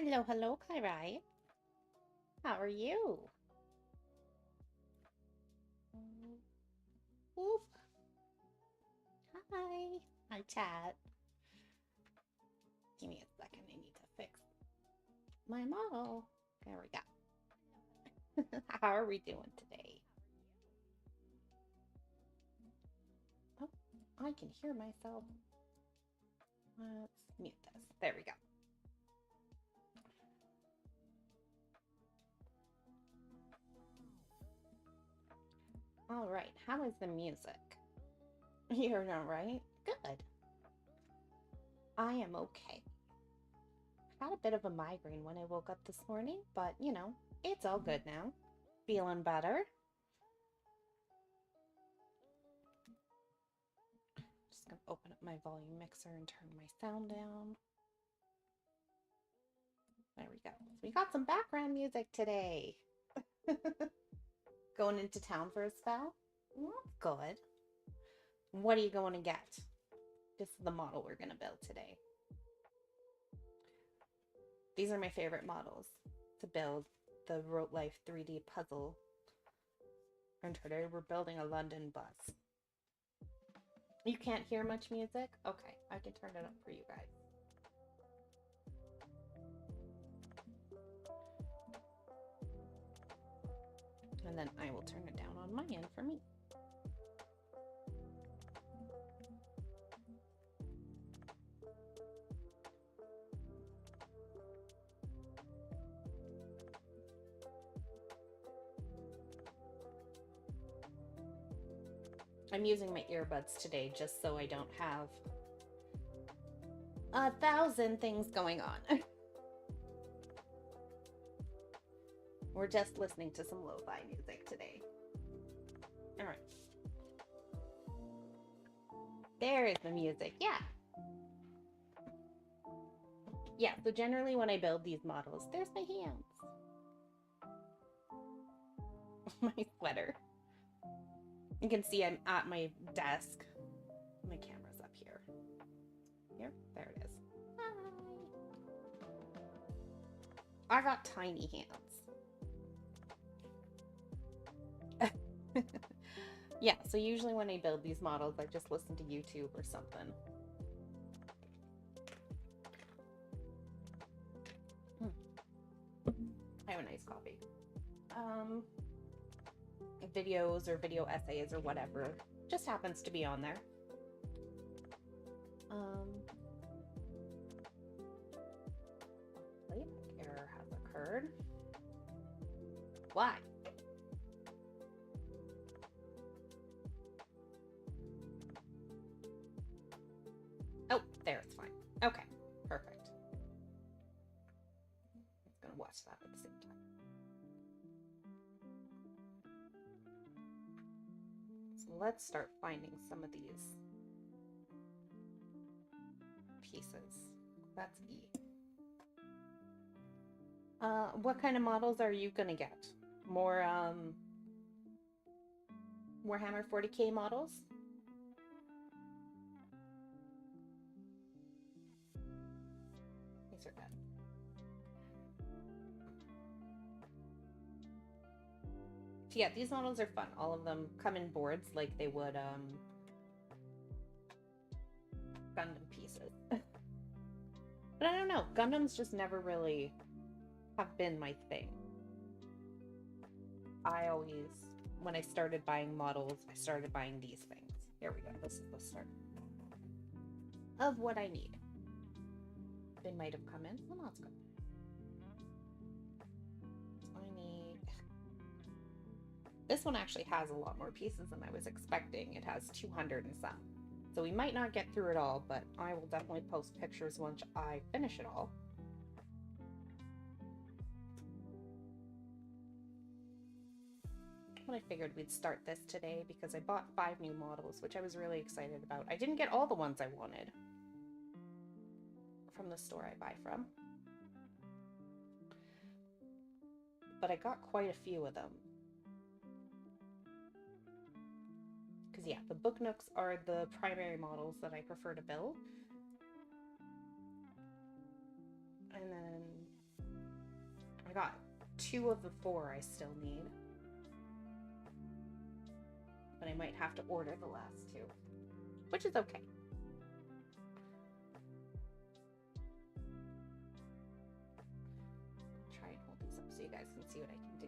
Hello, hello, Kairai. How are you? Oof. Hi. Hi, chat. Give me a second. I need to fix my model. There we go. How are we doing today? Oh, I can hear myself. Let's mute this. There we go. All right. How is the music? You're not right? Good. I am okay. Had a bit of a migraine when I woke up this morning, but you know, it's all good now. Feeling better. Just gonna open up my volume mixer and turn my sound down. There we go. So we got some background music today. Going into town for a spell? Well, that's good. What are you going to get? This is the model we're going to build today. These are my favorite models to build the Rolife 3D puzzle. And today we're building a London bus. You can't hear much music? Okay, I can turn it up for you guys. And then I will turn it down on my end for me. I'm using my earbuds today just so I don't have 1,000 things going on. We're just listening to some lo-fi music today. All right. There is the music. Yeah. Yeah, so generally when I build these models, there's my hands. My sweater. You can see I'm at my desk. My camera's up here. Here? There it is. Hi. I got tiny hands. Yeah, so usually when I build these models, I just listen to YouTube or something. I have a nice coffee. Videos or video essays or whatever just happens to be on there. Playback error has occurred. Why? Oh, there, it's fine. Okay, perfect. I'm gonna watch that at the same time. So let's start finding some of these pieces. That's E. What kind of models are you gonna get? More Warhammer 40k models? These are good. So yeah, these models are fun. All of them come in boards like they would Gundam pieces. But I don't know, Gundams just never really have been my thing. I always, when I started buying models, I started buying these things. Here we go. This is the start of what I need. They might have come in. Well, that's good. I need... This one actually has a lot more pieces than I was expecting. It has 200 and some. So we might not get through it all, but I will definitely post pictures once I finish it all. But I figured we'd start this today because I bought 5 new models, which I was really excited about. I didn't get all the ones I wanted from the store I buy from, but I got quite a few of them. Because yeah, the book nooks are the primary models that I prefer to build. And then I got 2 of the 4 I still need. But I might have to order the last 2, which is okay. Try and hold these up so you guys can see what I can do.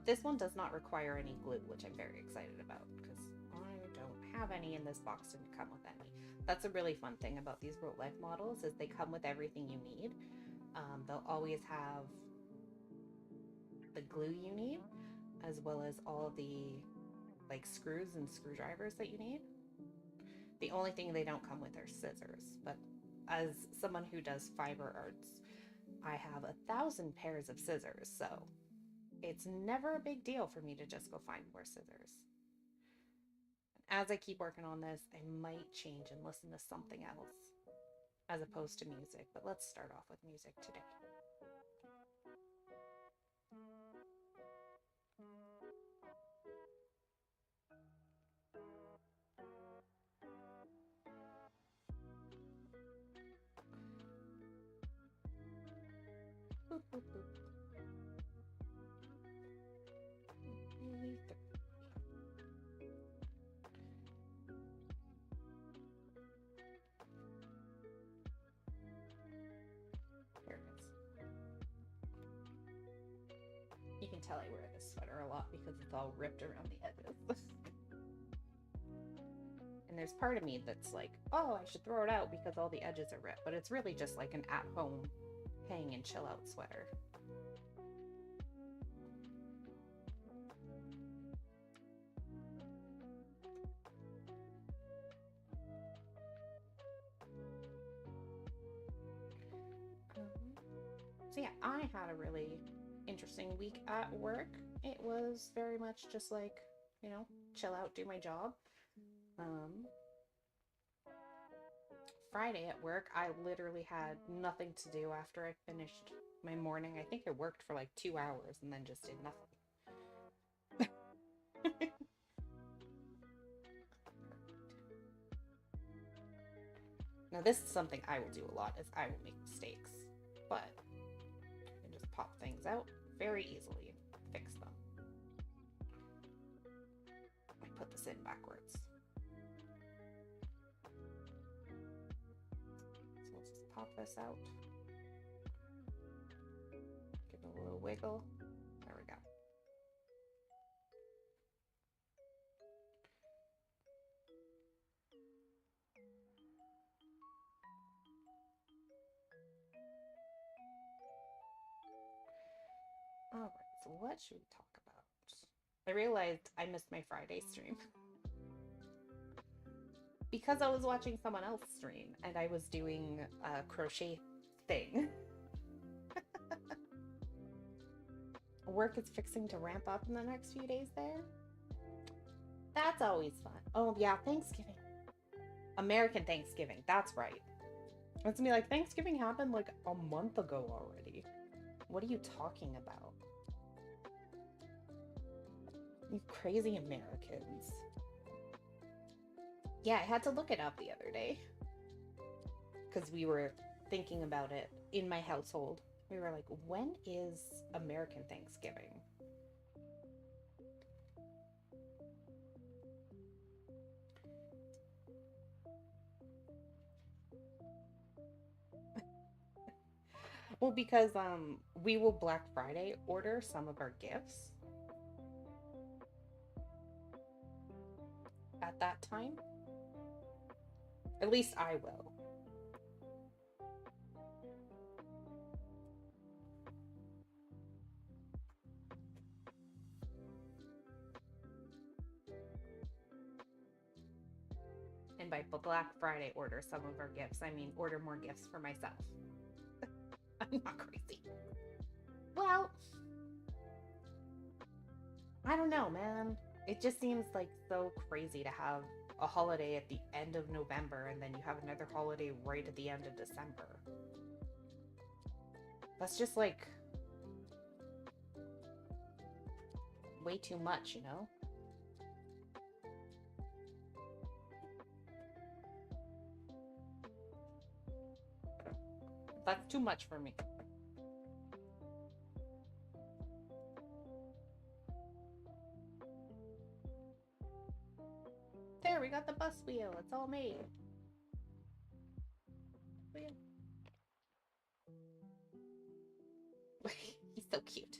This one does not require any glue, which I'm very excited about because I don't have any, and this box didn't come with any. That's a really fun thing about these Rolife models is they come with everything you need. They'll always have the glue you need, as well as all the like screws and screwdrivers that you need. The only thing they don't come with are scissors, but as someone who does fiber arts, I have 1,000 pairs of scissors, so it's never a big deal for me to just go find more scissors. As I keep working on this, I might change and listen to something else as opposed to music, but let's start off with music today. Boop, boop, boop. Here it is. You can tell I wear this sweater a lot because it's all ripped around the edges. And there's part of me that's like, oh, I should throw it out because all the edges are ripped, but it's really just like an at-home hang and chill out sweater. So yeah, I had a really interesting week at work. It was very much just like, you know, chill out, do my job. Friday at work, I literally had nothing to do after I finished my morning. I think I worked for like 2 hours and then just did nothing. Now this is something I will do a lot, is I will make mistakes, but I can just pop things out very easily and fix them. I put this in backwards. So let's just pop this out. Give it a little wiggle. There we go. Alright, so what should we talk about? I realized I missed my Friday stream. Because I was watching someone else stream and I was doing a crochet thing. Work is fixing to ramp up in the next few days there. That's always fun. Oh yeah, Thanksgiving. American Thanksgiving, that's right. It's gonna be like, Thanksgiving happened like a month ago already. What are you talking about? You crazy Americans. Yeah, I had to look it up the other day. Because we were thinking about it in my household. We were like, when is American Thanksgiving? Well, because we will Black Friday order some of our gifts at that time. At least I will. And by Black Friday order some of our gifts, I mean order more gifts for myself. I'm not crazy. Well, I don't know, man. It just seems like so crazy to have a holiday at the end of November and then you have another holiday right at the end of December. That's just like way too much, you know? That's too much for me. There, we got the bus wheel. It's all made. He's so cute.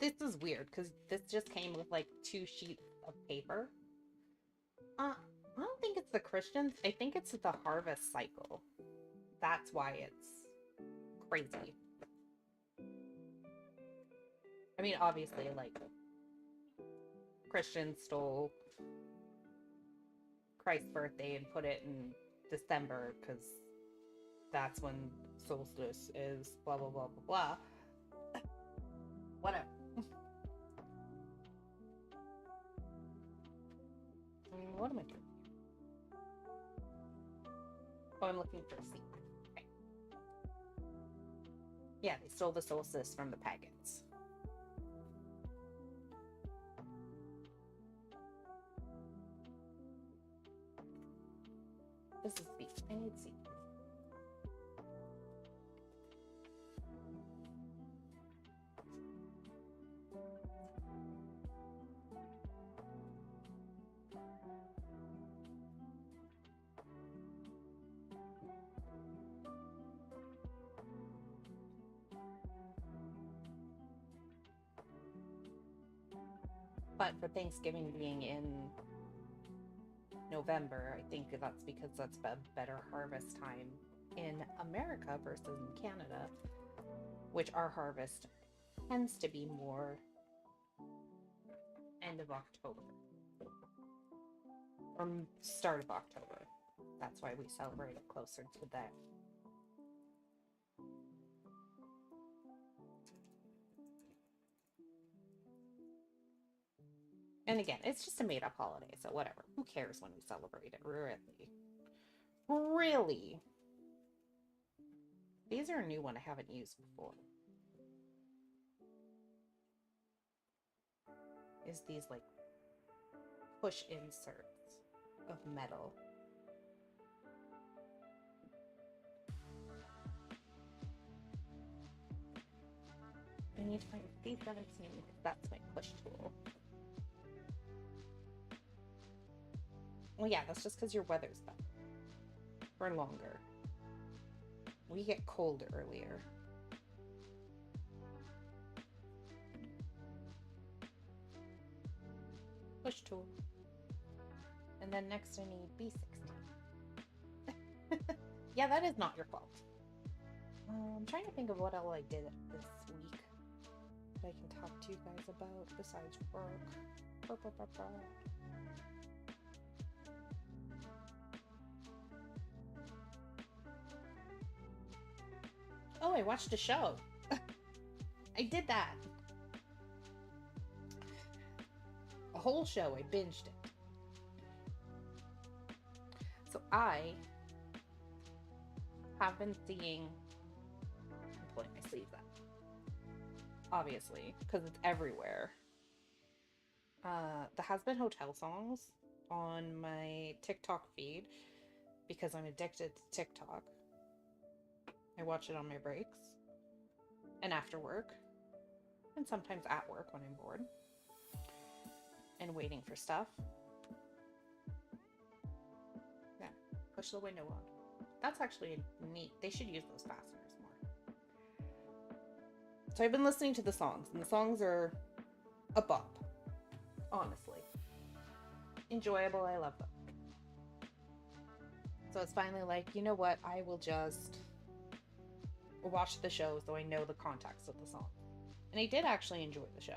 This is weird because this just came with like 2 sheets of paper. I don't think it's the Christians. I think it's the harvest cycle. That's why it's crazy. I mean, obviously, like, Christians stole Christ's birthday and put it in December because that's when solstice is, blah, blah, blah, blah, blah. Whatever. What am I doing? Oh, I'm looking for a seat. Okay. Yeah, they stole the solstice from the pagans. This is seat. I need seat. But for Thanksgiving being in November, I think that's because that's a better harvest time in America versus in Canada, which our harvest tends to be more end of October or start of October. That's why we celebrate it closer to that. And again, it's just a made-up holiday, so whatever. Who cares when we celebrate it, really? Really? These are a new one I haven't used before. Is these, like, push inserts of metal. I need to find C17 because that's my push tool. Well, yeah, that's just because your weather's better. For longer. We get cold earlier. Push tool. And then next I need B16. Yeah, that is not your fault. I'm trying to think of what all I did this week that I can talk to you guys about besides work. Oh, I watched a show. I did that. A whole show. I binged it. So I have been seeing... I'm pulling my sleeves up. Obviously, because it's everywhere. The Has Been Hotel songs on my TikTok feed because I'm addicted to TikTok. I watch it on my breaks and after work and sometimes at work when I'm bored and waiting for stuff. Yeah, push the window on. That's actually neat. They should use those fasteners more. So I've been listening to the songs, and the songs are a bop, honestly. Enjoyable, I love them. So it's finally like, you know what, I will just watch the show so I know the context of the song. And I did actually enjoy the show.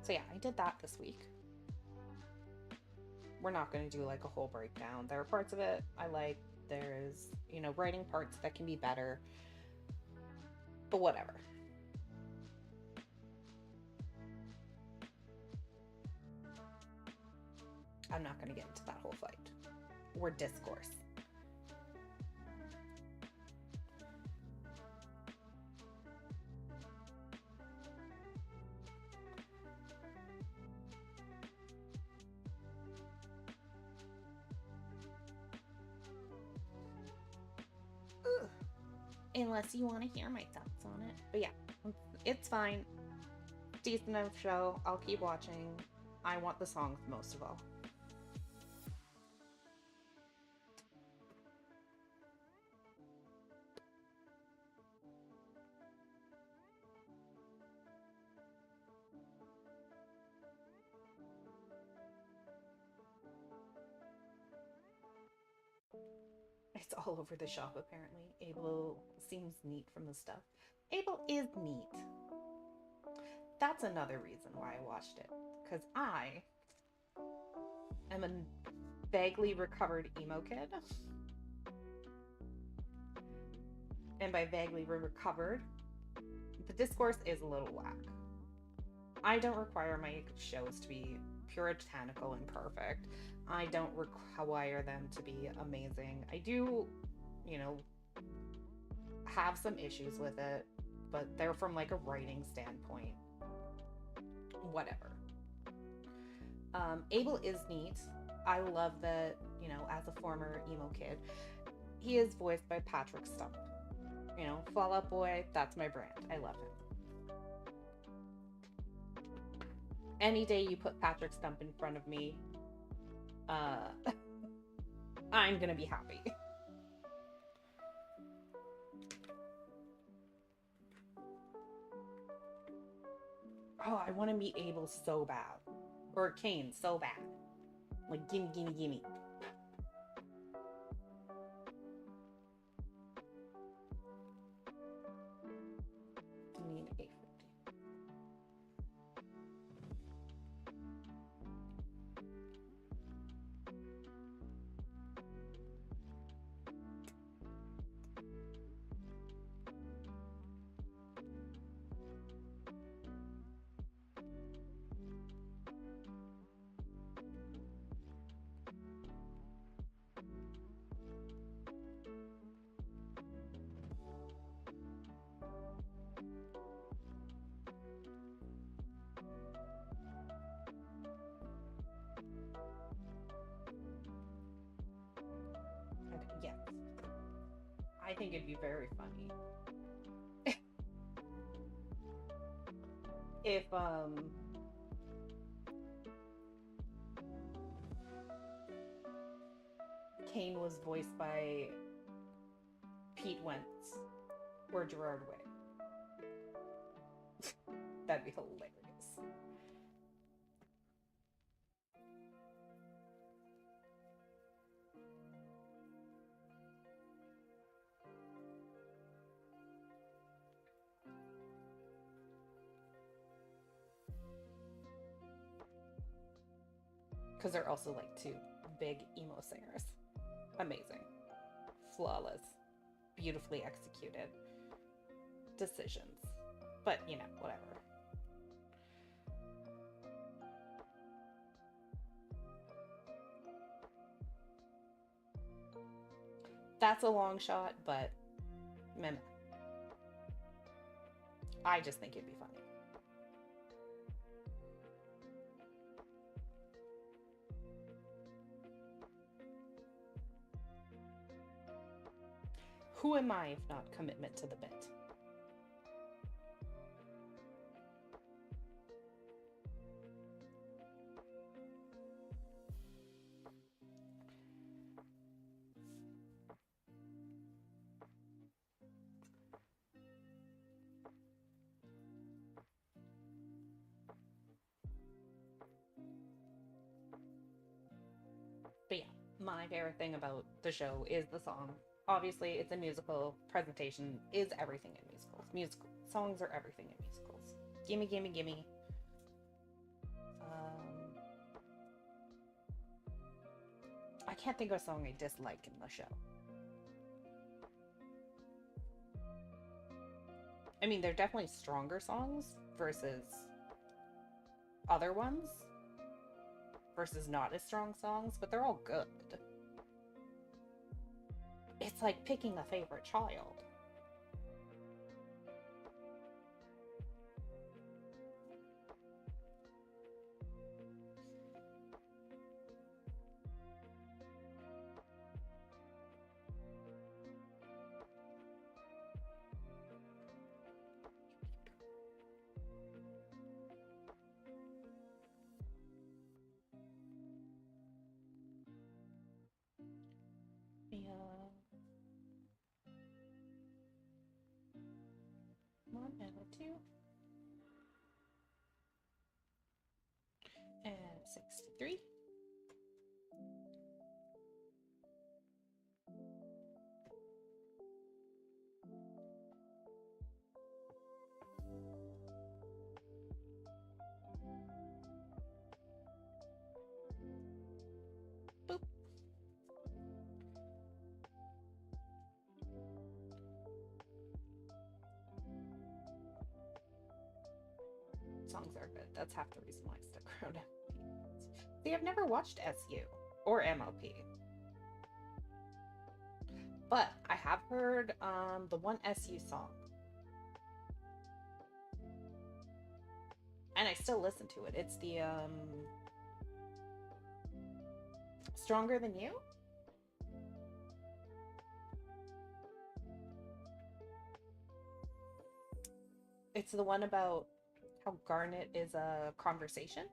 So yeah, I did that this week. We're not going to do like a whole breakdown. There are parts of it I like. There's, you know, writing parts that can be better. But whatever. I'm not going to get into that whole fight. Or discourse. Unless you want to hear my thoughts on it. But yeah, It's fine. Decent enough show. I'll keep watching. I want the songs most of all. It's all over the shop, apparently. Abel seems neat from the stuff. Abel is neat. That's another reason why I watched it. Because I am a vaguely recovered emo kid. And by vaguely recovered, the discourse is a little whack. I don't require my shows to be puritanical and perfect. I don't require them to be amazing. I do, have some issues with it, but they're from like a writing standpoint. Whatever. Abel is neat. I love that, as a former emo kid, he is voiced by Patrick Stump. Fall Out Boy, that's my brand. I love him. Any day you put Patrick Stump in front of me, I'm gonna be happy. Oh, I want to meet Abel so bad. Or Kane so bad. Like, gimme, gimme, gimme. I need 850. Yes. I think it'd be very funny if Kane was voiced by Pete Wentz or Gerard Way. That'd be hilarious. Because they're also like two big emo singers. Amazing. Flawless. Beautifully executed decisions. But, whatever. That's a long shot, but meh. I just think it'd be funny. Who am I if not commitment to the bit? But yeah, my favorite thing about the show is the song. Obviously, it's a musical. Presentation is everything in musicals. Songs are everything in musicals. Gimme, gimme, gimme. I can't think of a song I dislike in the show. I mean, they're definitely stronger songs versus other ones. Versus not as strong songs, but they're all good. It's like picking a favorite child. 63. Boop. Songs are good. That's half the reason why I stuck around. See, I've never watched SU or MOP. But I have heard the one SU song. And I still listen to it. It's the Stronger Than You? It's the one about how Garnet is a conversation.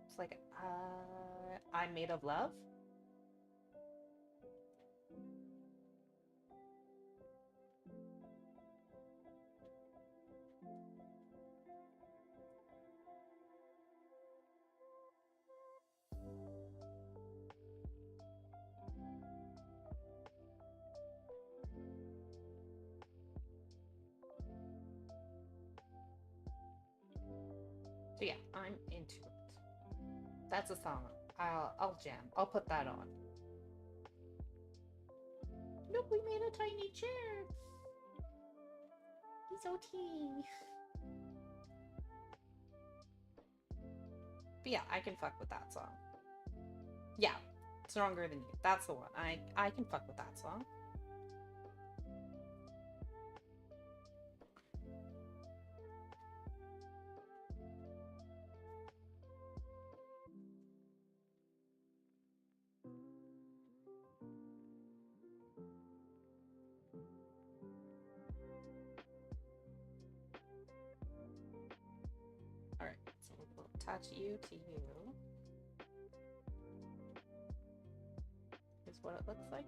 It's like, I'm made of love. So yeah, I'm into it. That's a song. I'll jam. I'll put that on. Look, we made a tiny chair. He's so teeny. But yeah, I can fuck with that song. Yeah, Stronger Than You. That's the one. I can fuck with that song. Alright, so we'll attach you to you. Here's what it looks like.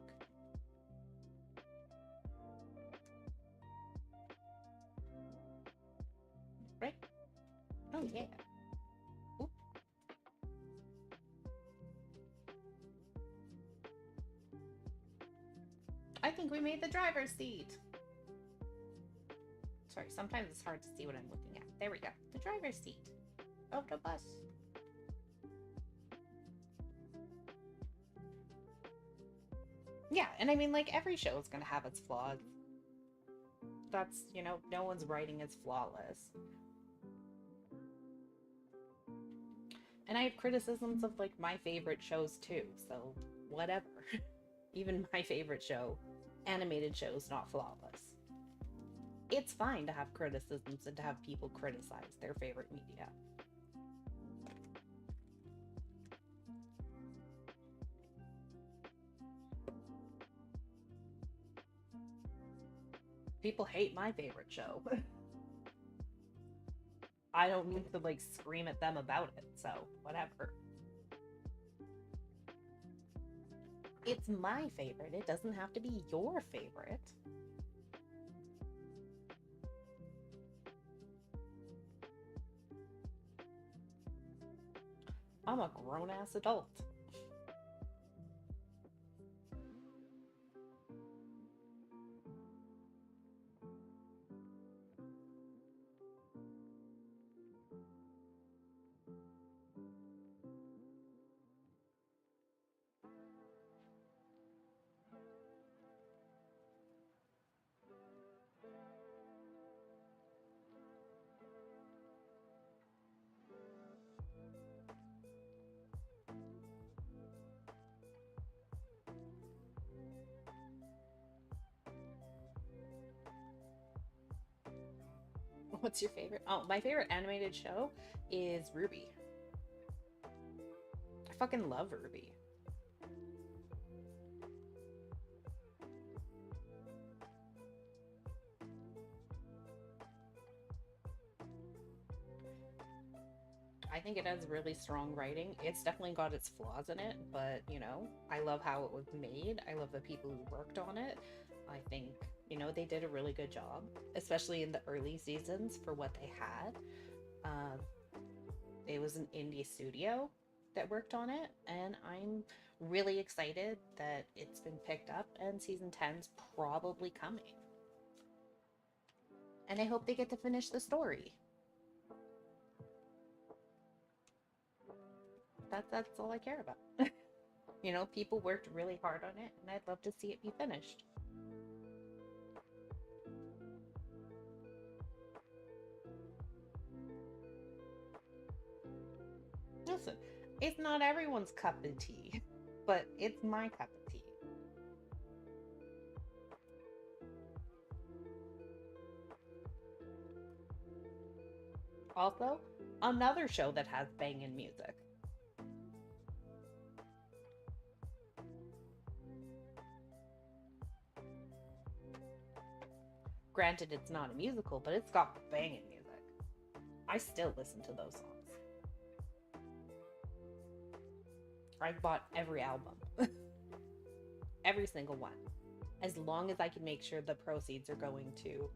Right? Oh yeah. Oop. I think we made the driver's seat. Sorry, sometimes it's hard to see what I'm looking at. There we go. The driver's seat of the bus. Yeah, and I mean, like, every show is going to have its flaws. That's, you know, no one's writing is flawless. And I have criticisms of, like, my favorite shows, too, so whatever. Even my favorite show, animated shows, not flawless. It's fine to have criticisms and to have people criticize their favorite media. People hate my favorite show. I don't need to, like, scream at them about it, so whatever. It's my favorite. It doesn't have to be your favorite. I'm a grown-ass adult. What's your favorite? Oh, my favorite animated show is Ruby. I fucking love Ruby. I think it has really strong writing. It's definitely got its flaws in it, but, you know, I love how it was made. I love the people who worked on it. I think, you know, they did a really good job, especially in the early seasons for what they had. Uh, it was an indie studio that worked on it, and I'm really excited that it's been picked up and season 10's probably coming. And I hope they get to finish the story. That's all I care about. You know, people worked really hard on it, and I'd love to see it be finished. Listen, it's not everyone's cup of tea, but it's my cup of tea. Also, another show that has banging music. Granted, it's not a musical, but it's got banging music. I still listen to those songs. I've bought every album. Every single one. As long as I can make sure the proceeds are going to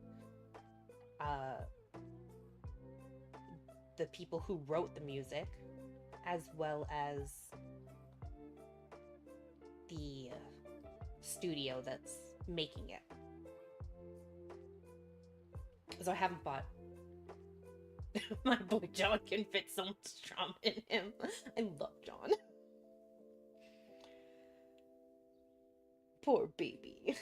the people who wrote the music, as well as the studio that's making it. So I haven't bought. My boy John can fit so much trauma in him. I love John. Poor baby.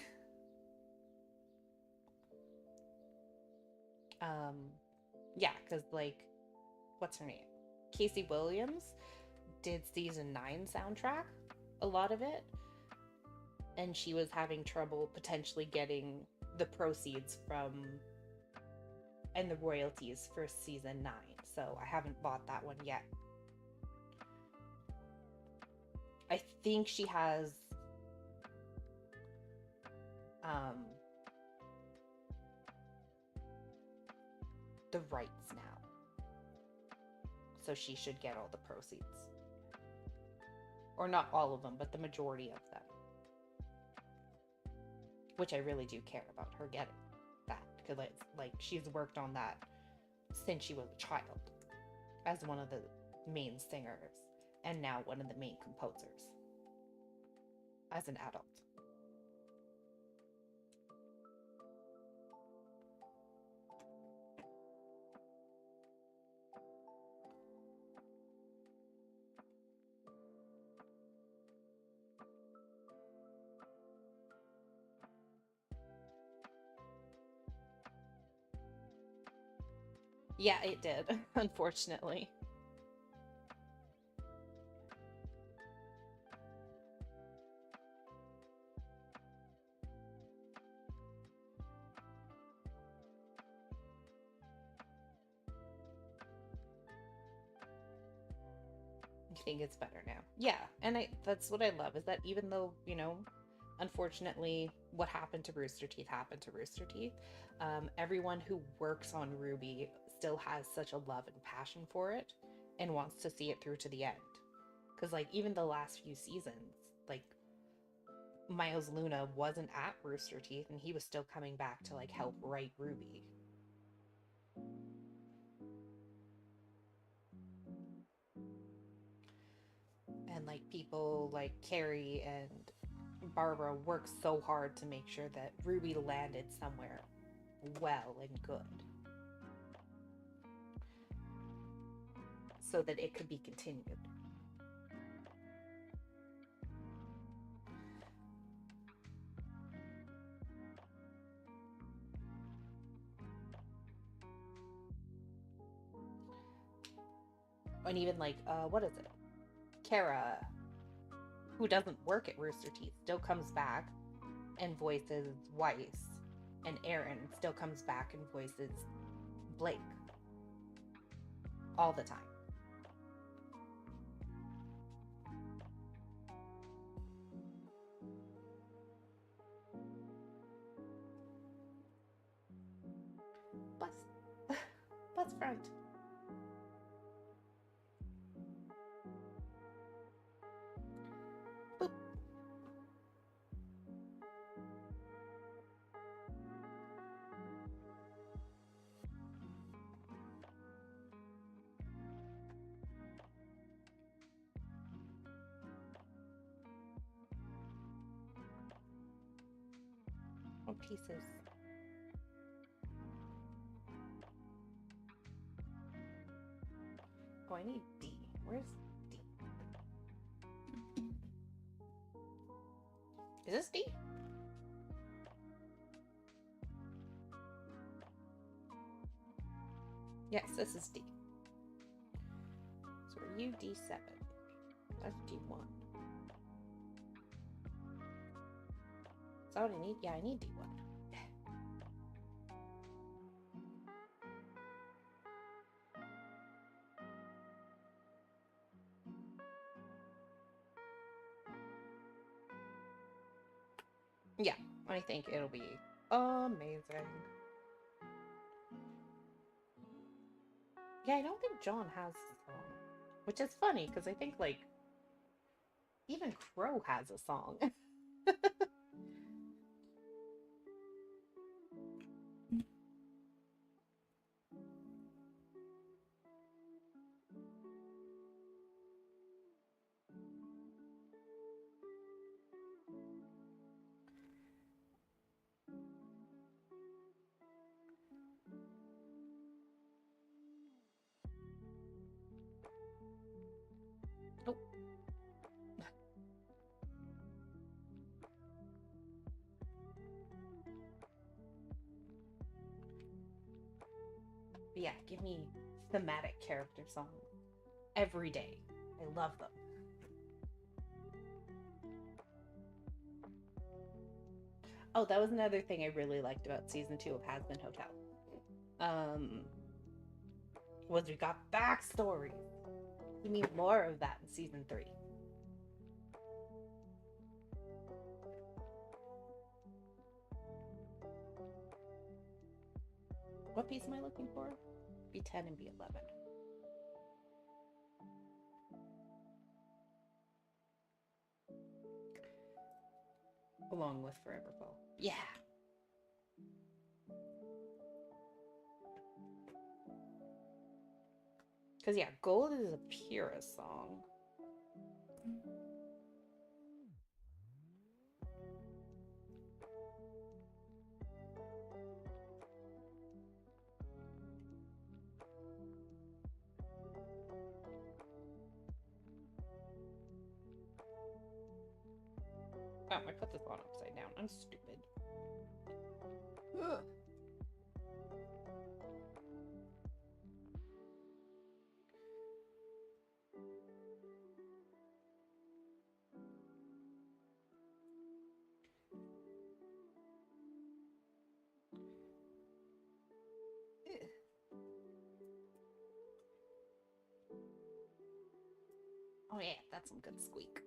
Yeah, because, like, what's her name? Casey Williams did season 9 soundtrack, a lot of it, and she was having trouble potentially getting the proceeds from and the royalties for season 9, so I haven't bought that one yet. I think she has the rights now, so she should get all the proceeds, or not all of them, but the majority of them, which I really do care about her getting that, because it's like she's worked on that since she was a child as one of the main singers, and now one of the main composers as an adult. Yeah, it did, unfortunately. I think it's better now. Yeah, and that's what I love, is that even though, you know, unfortunately, what happened to Rooster Teeth happened to Rooster Teeth, everyone who works on RWBY still has such a love and passion for it and wants to see it through to the end. Because, like, even the last few seasons, like, Miles Luna wasn't at Rooster Teeth, and he was still coming back to, like, help write RWBY. And, like, people like Carrie and Barbara worked so hard to make sure that RWBY landed somewhere well and good, so that it could be continued. And even, like, what is it? Kara, who doesn't work at Rooster Teeth, still comes back and voices Weiss, and Aaron still comes back and voices Blake all the time. Bus, bus front. Boop. pieces. Oh, I need D. Where's D? Is this D? Yes, this is D. So are you D7? That's D1. Is that what I need? Yeah, I need D1. Yeah, I think it'll be amazing. Yeah, I don't think John has a song. Which is funny, because I think, like, even Crow has a song. Oh. But yeah, give me thematic character songs every day. I love them. Oh, that was another thing I really liked about season 2 of Has Been Hotel. Was we got backstory. We need more of that in season 3. What piece am I looking for? B10 and B11. Along with Forever Fall. Yeah. Because, yeah, Gold is a purest song. Oh, I put this on upside down. I'm stupid. Ugh. Oh yeah, that's some good squeak.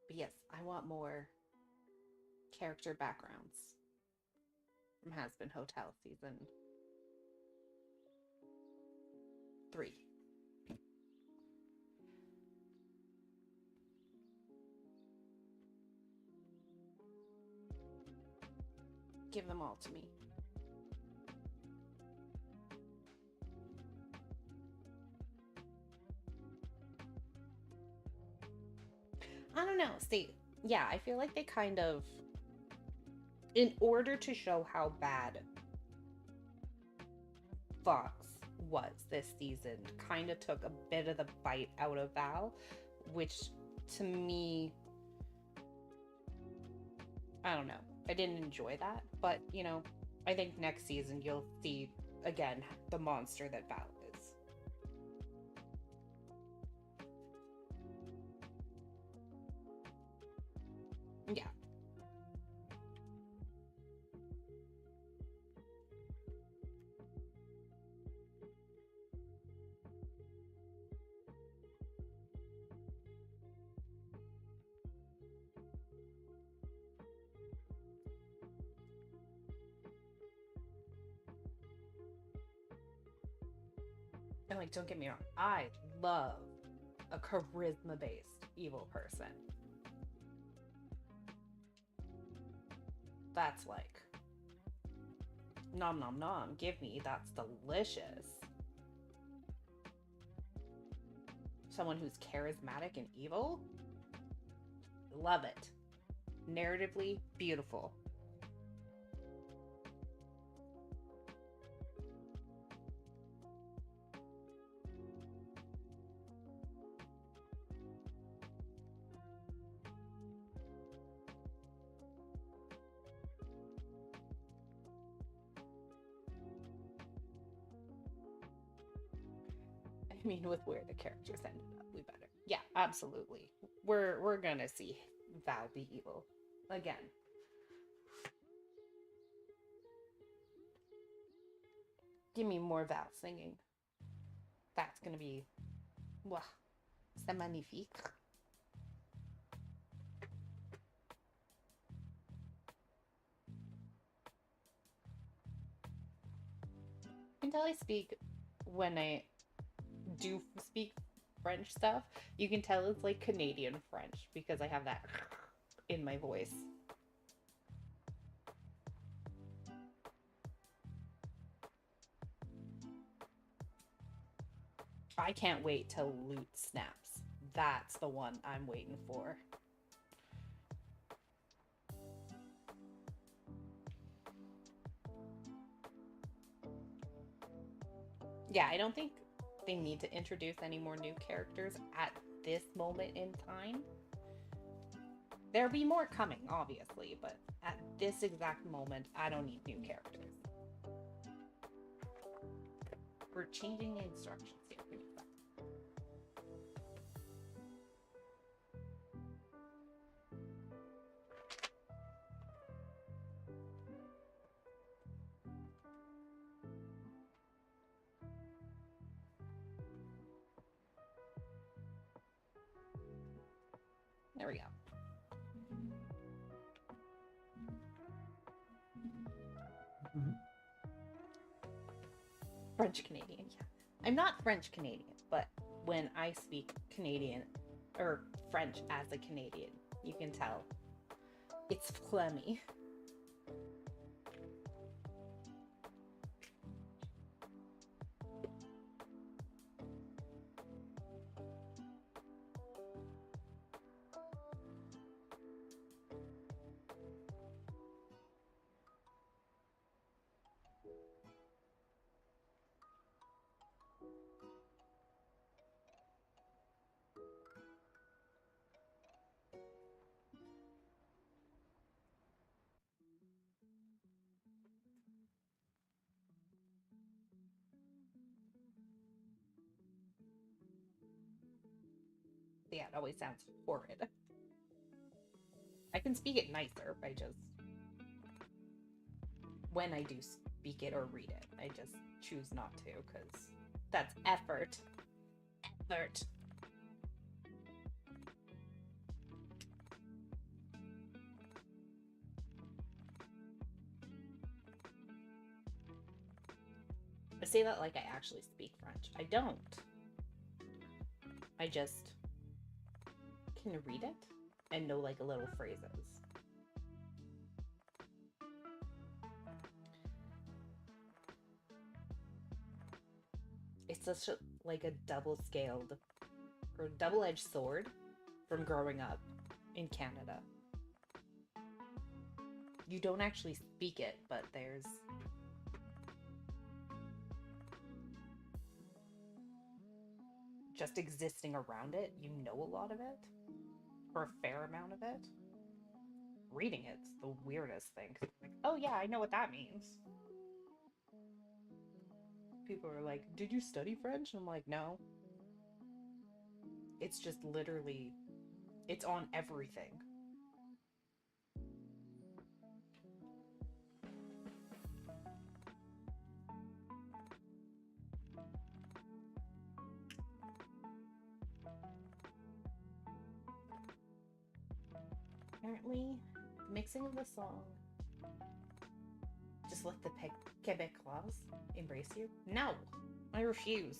But yes, I want more character backgrounds from Has Been Hotel season 3. Give them all to me. I don't know. See, yeah, I feel like they kind of, in order to show how bad Fox was this season, kind of took a bit of the bite out of Val, which to me, I don't know. I didn't enjoy that, but you know, I think next season you'll see again the monster that Val is. Yeah. And like, don't get me wrong, I love a charisma-based evil person. That's like, nom nom nom, give me, that's delicious. Someone who's charismatic and evil? Love it. Narratively beautiful. I mean, with where the characters ended up, we better. Yeah, absolutely. We're gonna see Val be evil again. Give me more Val singing. That's gonna be, wow, c'est magnifique. Until I speak, when I do speak French stuff, you can tell it's like Canadian French because I have that in my voice. I can't wait till Loot snaps. That's the one I'm waiting for. Yeah, I don't think they need to introduce any more new characters at this moment in time. There'll be more coming, obviously, but at this exact moment, I don't need new characters. We're changing the instructions here. There we go. French Canadian, yeah. I'm not French Canadian, but when I speak Canadian or French as a Canadian, you can tell it's phlegmy. Yeah, it always sounds horrid. I can speak it nicer. When I do speak it or read it, I just choose not to because that's effort. Effort. I say that like I actually speak French. I don't. I just can read it and know like little phrases. It's such a, like a double-scaled or double-edged sword from growing up in Canada. You don't actually speak it, but there's just existing around it, you know a lot of it, or a fair amount of it. Reading it's the weirdest thing. Like, oh yeah, I know what that means. People are like, did you study French? And I'm like, no. It's just literally, it's on everything. Apparently, the mixing of the song just let the Québécois embrace you. No, I refuse.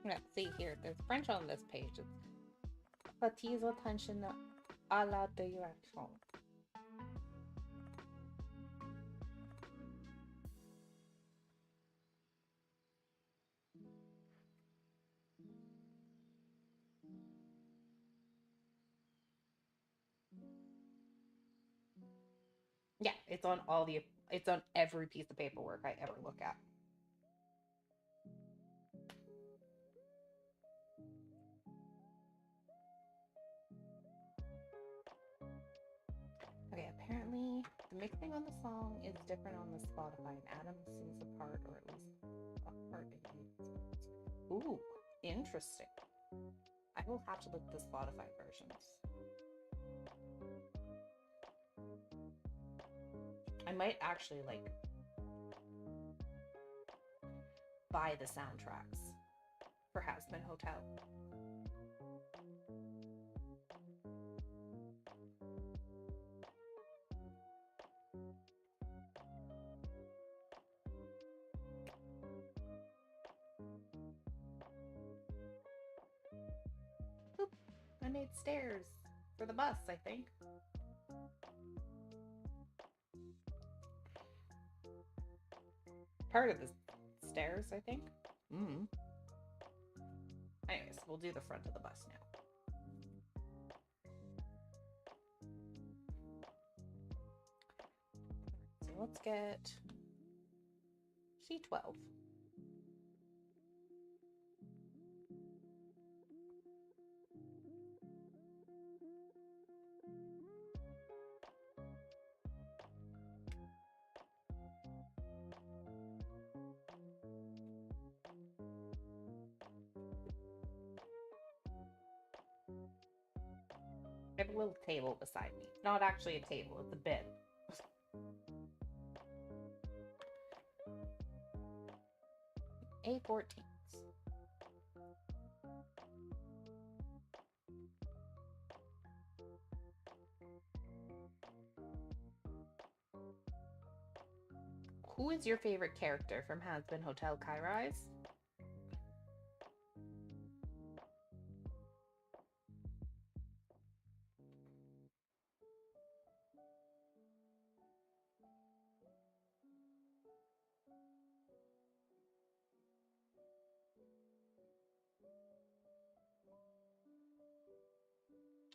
Let's see here. There's French on this page. It's Faites attention à la direction. Yeah, it's on it's on every piece of paperwork I ever look at. Okay, apparently the mixing on the song is different on the Spotify, and Adam sings a part, or at least a part in it. Ooh, interesting. I will have to look at the Spotify versions. I might actually, like, buy the soundtracks for Hazbin Hotel. Oop, I made stairs for the bus, I think. Part of the stairs, I think. Anyways, we'll do the front of the bus now. So let's get C12. I have a little table beside me. It's not actually a table, it's a bed. A14s. Who is your favorite character from Hazbin Hotel Kai Rise?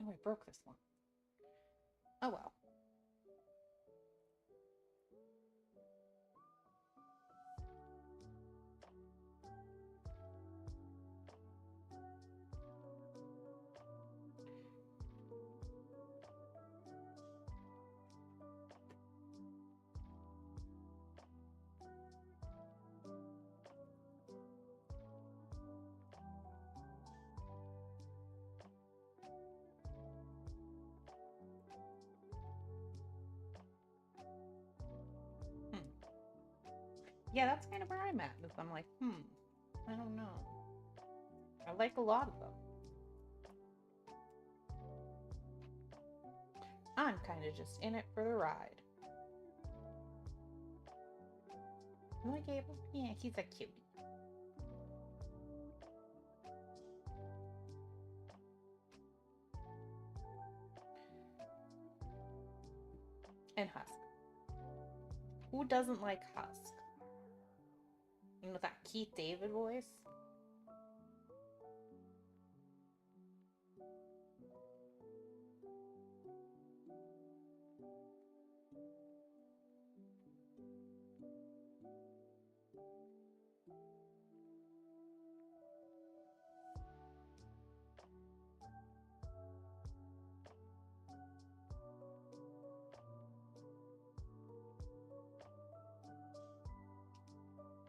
Oh, I broke this one. Oh well. Yeah, that's kind of where I'm at. Is I'm like, I don't know. I like a lot of them. I'm kind of just in it for the ride. You like Abel? Yeah, he's a cutie. And Husk. Who doesn't like Husk? You know, that Keith David voice?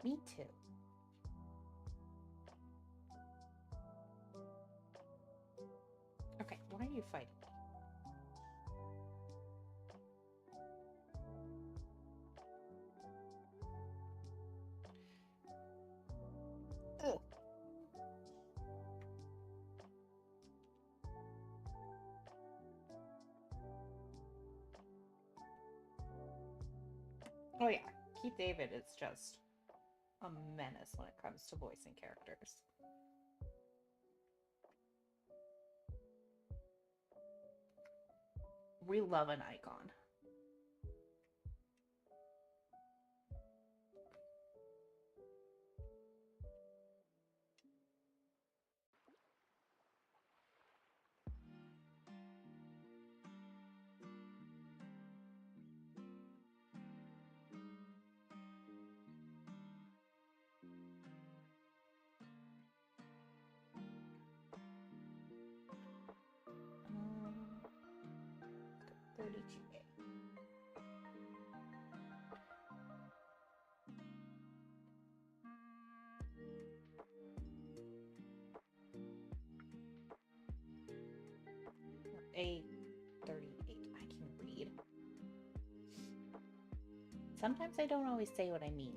Me too. Okay, why are you fighting? Ugh. Oh yeah, Keith David is just a menace when it comes to voicing characters. We love an icon. A38. I can read. Sometimes I don't always say what I mean,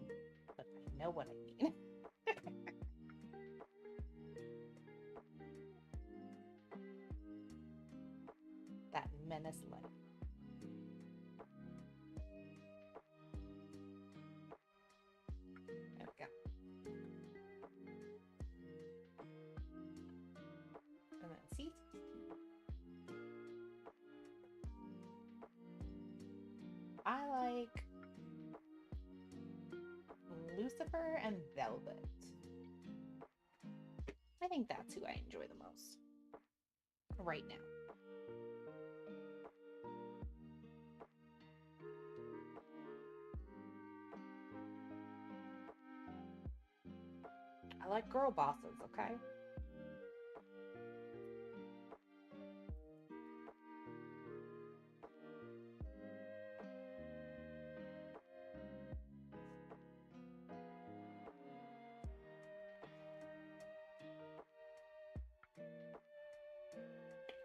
but I know what I mean. That menace light. There we go. And then seats. I like Lucifer and Velvet. I think that's who I enjoy the most right now. I like girl bosses, okay?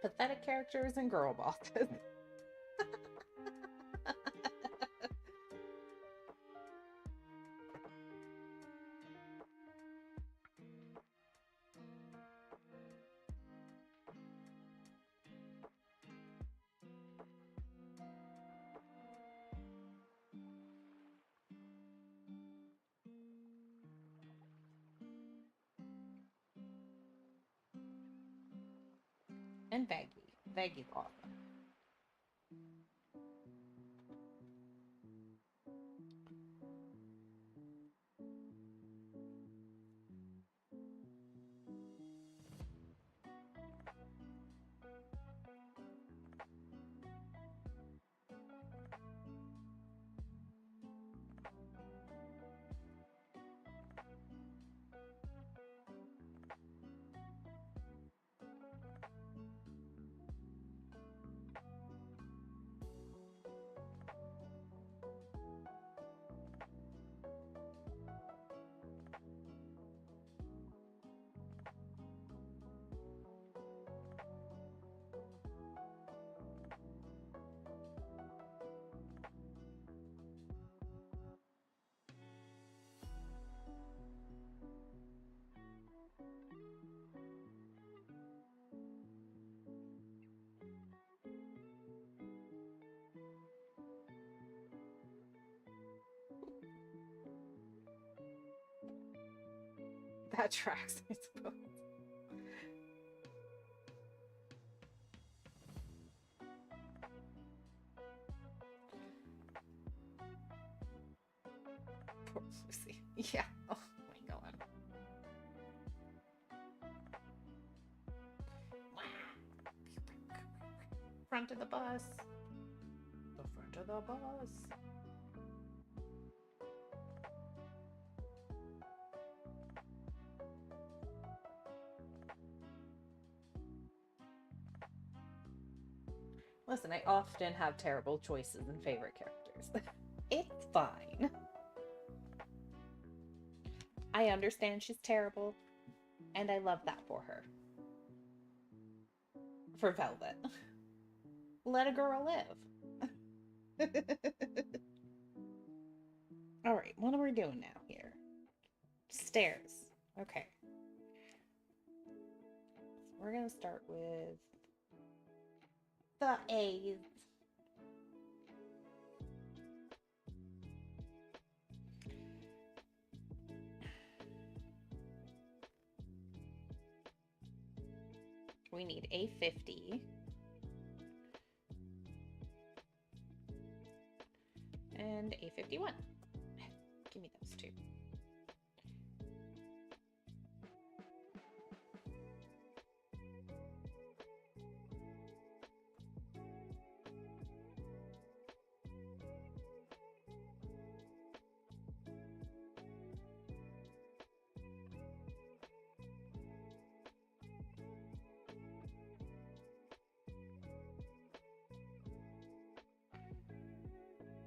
Pathetic characters and girl bosses. And Veggie. Veggie's awesome. That tracks, I suppose. Poor Lucy. Yeah. Oh my god. Front of the bus. The front of the bus. Listen, I often have terrible choices in favorite characters. It's fine. I understand she's terrible, and I love that for her. For Velvet. Let a girl live. Alright, what are we doing now here? Stairs. Okay. So we're gonna start with the A's. We need A50. and a 51. Give me those two.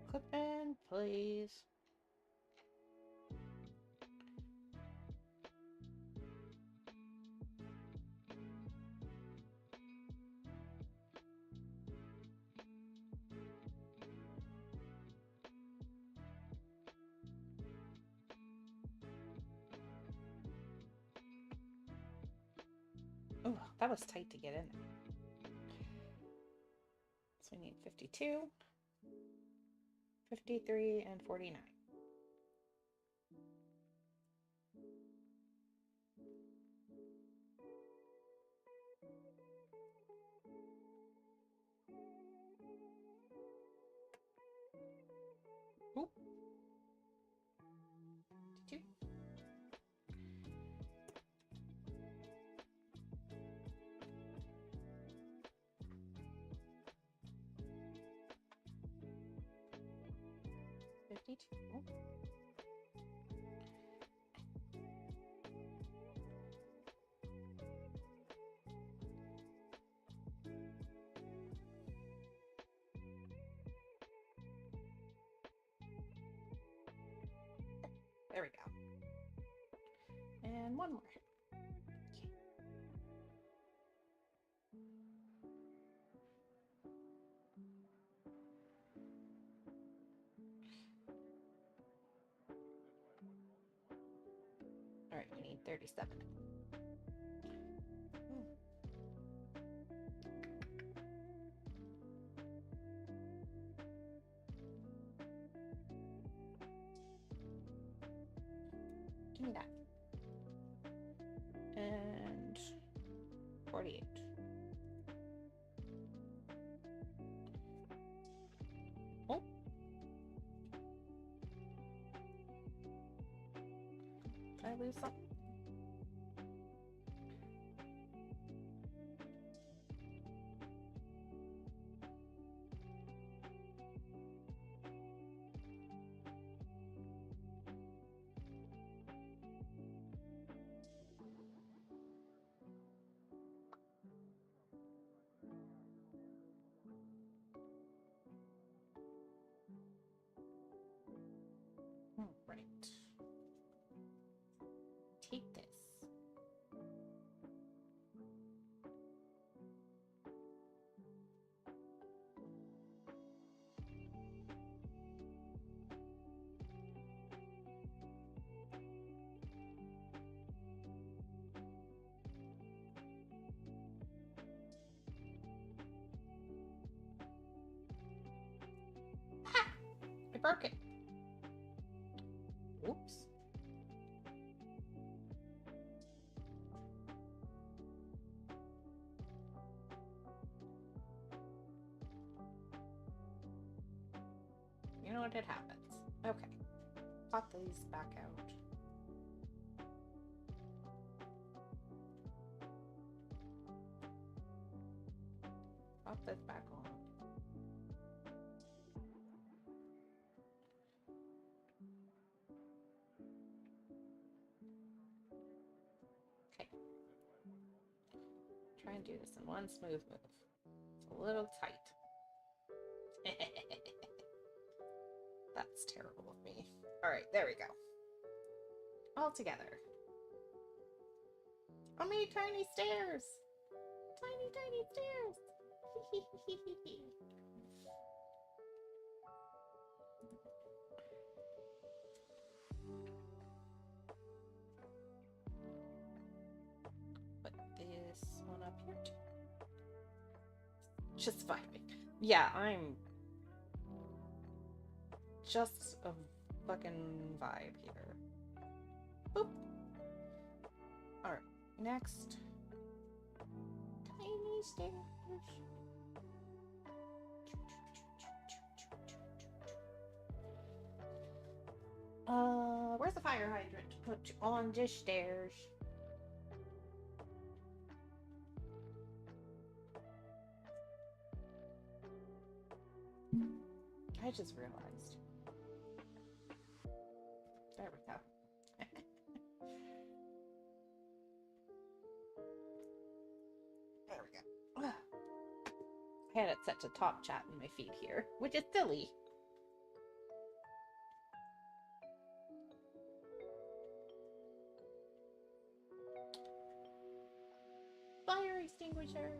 Clip in, please. Oh, that was tight to get in there. So we need 52, 53, and 49. Oop. 52. There we go. And one more. Okay. All right, we need 37. Give me that. And 48. Oh. Did I lose something? Right. Take this. Ha! I broke it. Oops. You know what? It happens. Okay. Pop these back out. Pop this back on. Okay. Try and do this in one smooth move. It's a little tight. That's terrible of me. All right, there we go. All together. How many tiny stairs? Tiny, tiny stairs. Put this one up here too. Just vibing. Yeah, I'm just a fucking vibe here. Boop. Alright, next. Tiny stairs. Where's the fire hydrant to put on the stairs? I just realized. There we go. There we go. I had it set to top chat in my feed here, which is silly. Fire extinguisher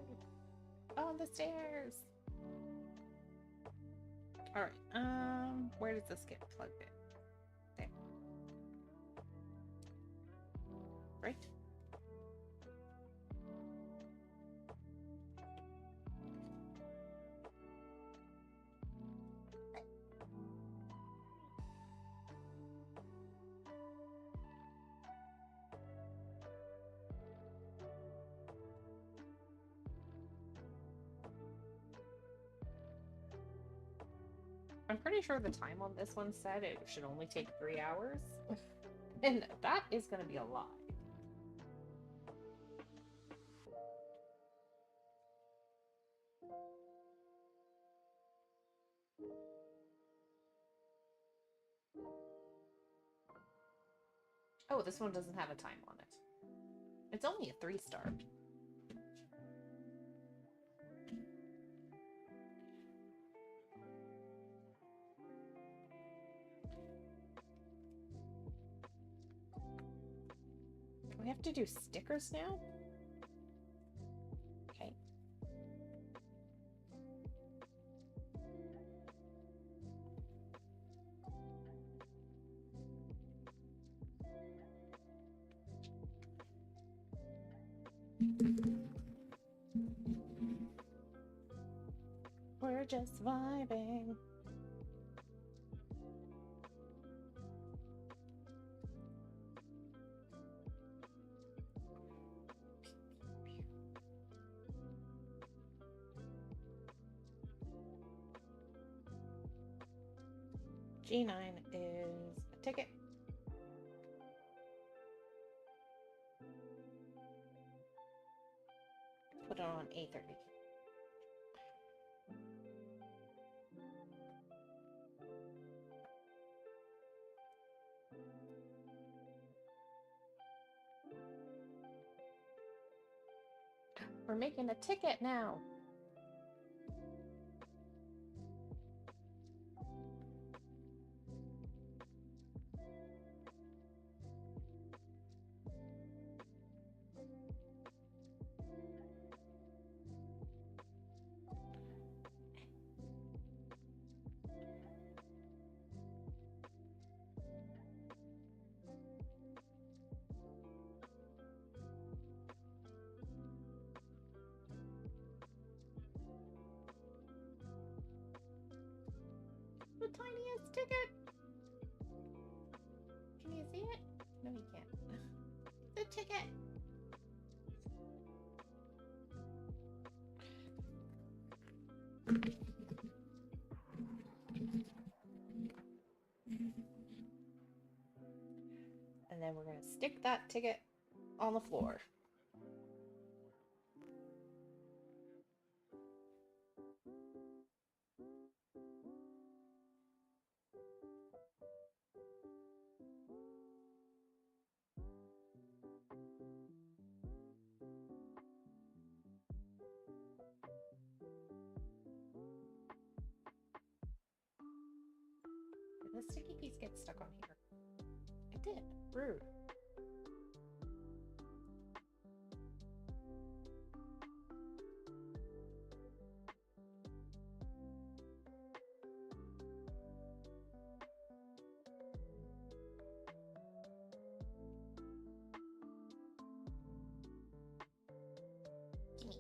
on the stairs. All right. Where does this get plugged in? There. Right. I'm pretty sure the time on this one said it should only take 3 hours. And that is going to be a lie. Oh, this one doesn't have a time on it. It's only a 3-star. We have to do stickers now? Okay. We're just vibing. G9 is a ticket. Put it on A30. We're making a ticket now. The tiniest ticket. Can you see it? No, you can't. The ticket. And then we're going to stick that ticket on the floor. Did the sticky piece get stuck on here? It did. Rude. Gimme.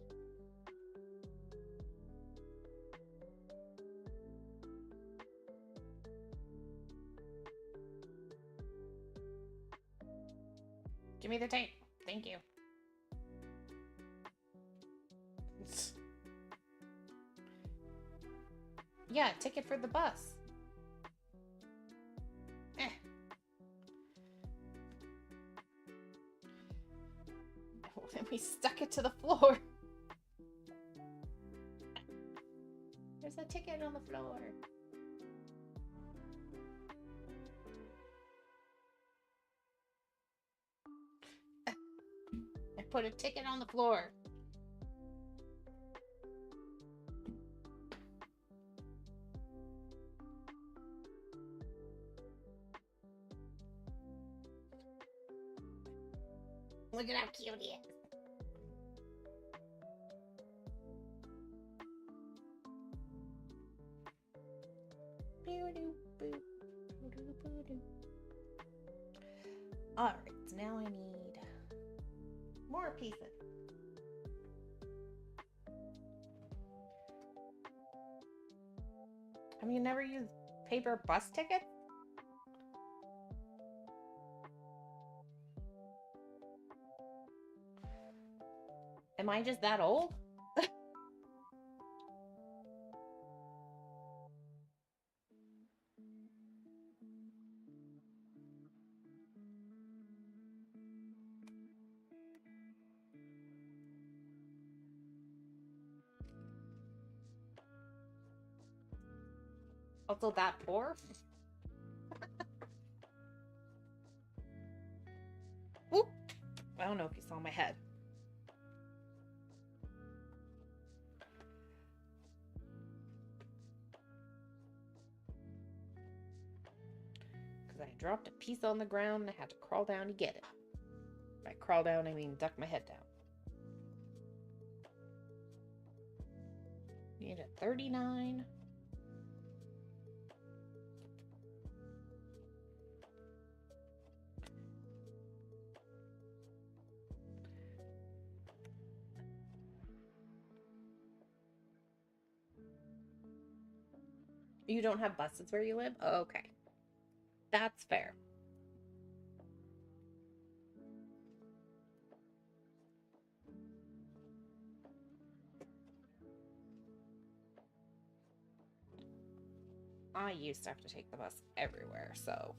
Give me the tape. Thank you. Yeah, ticket for the bus. floor. There's a ticket on the floor. I put a ticket on the floor. Look at how cute he is. Alright, so now I need more pieces. Have you never used paper bus tickets? Am I just that old? Also that poor? Oop! I don't know if you saw my head. Because I dropped a piece on the ground and I had to crawl down to get it. By crawl down, I mean duck my head down. Need a 39. You don't have buses where you live? Oh, okay. That's fair. I used to have to take the bus everywhere, so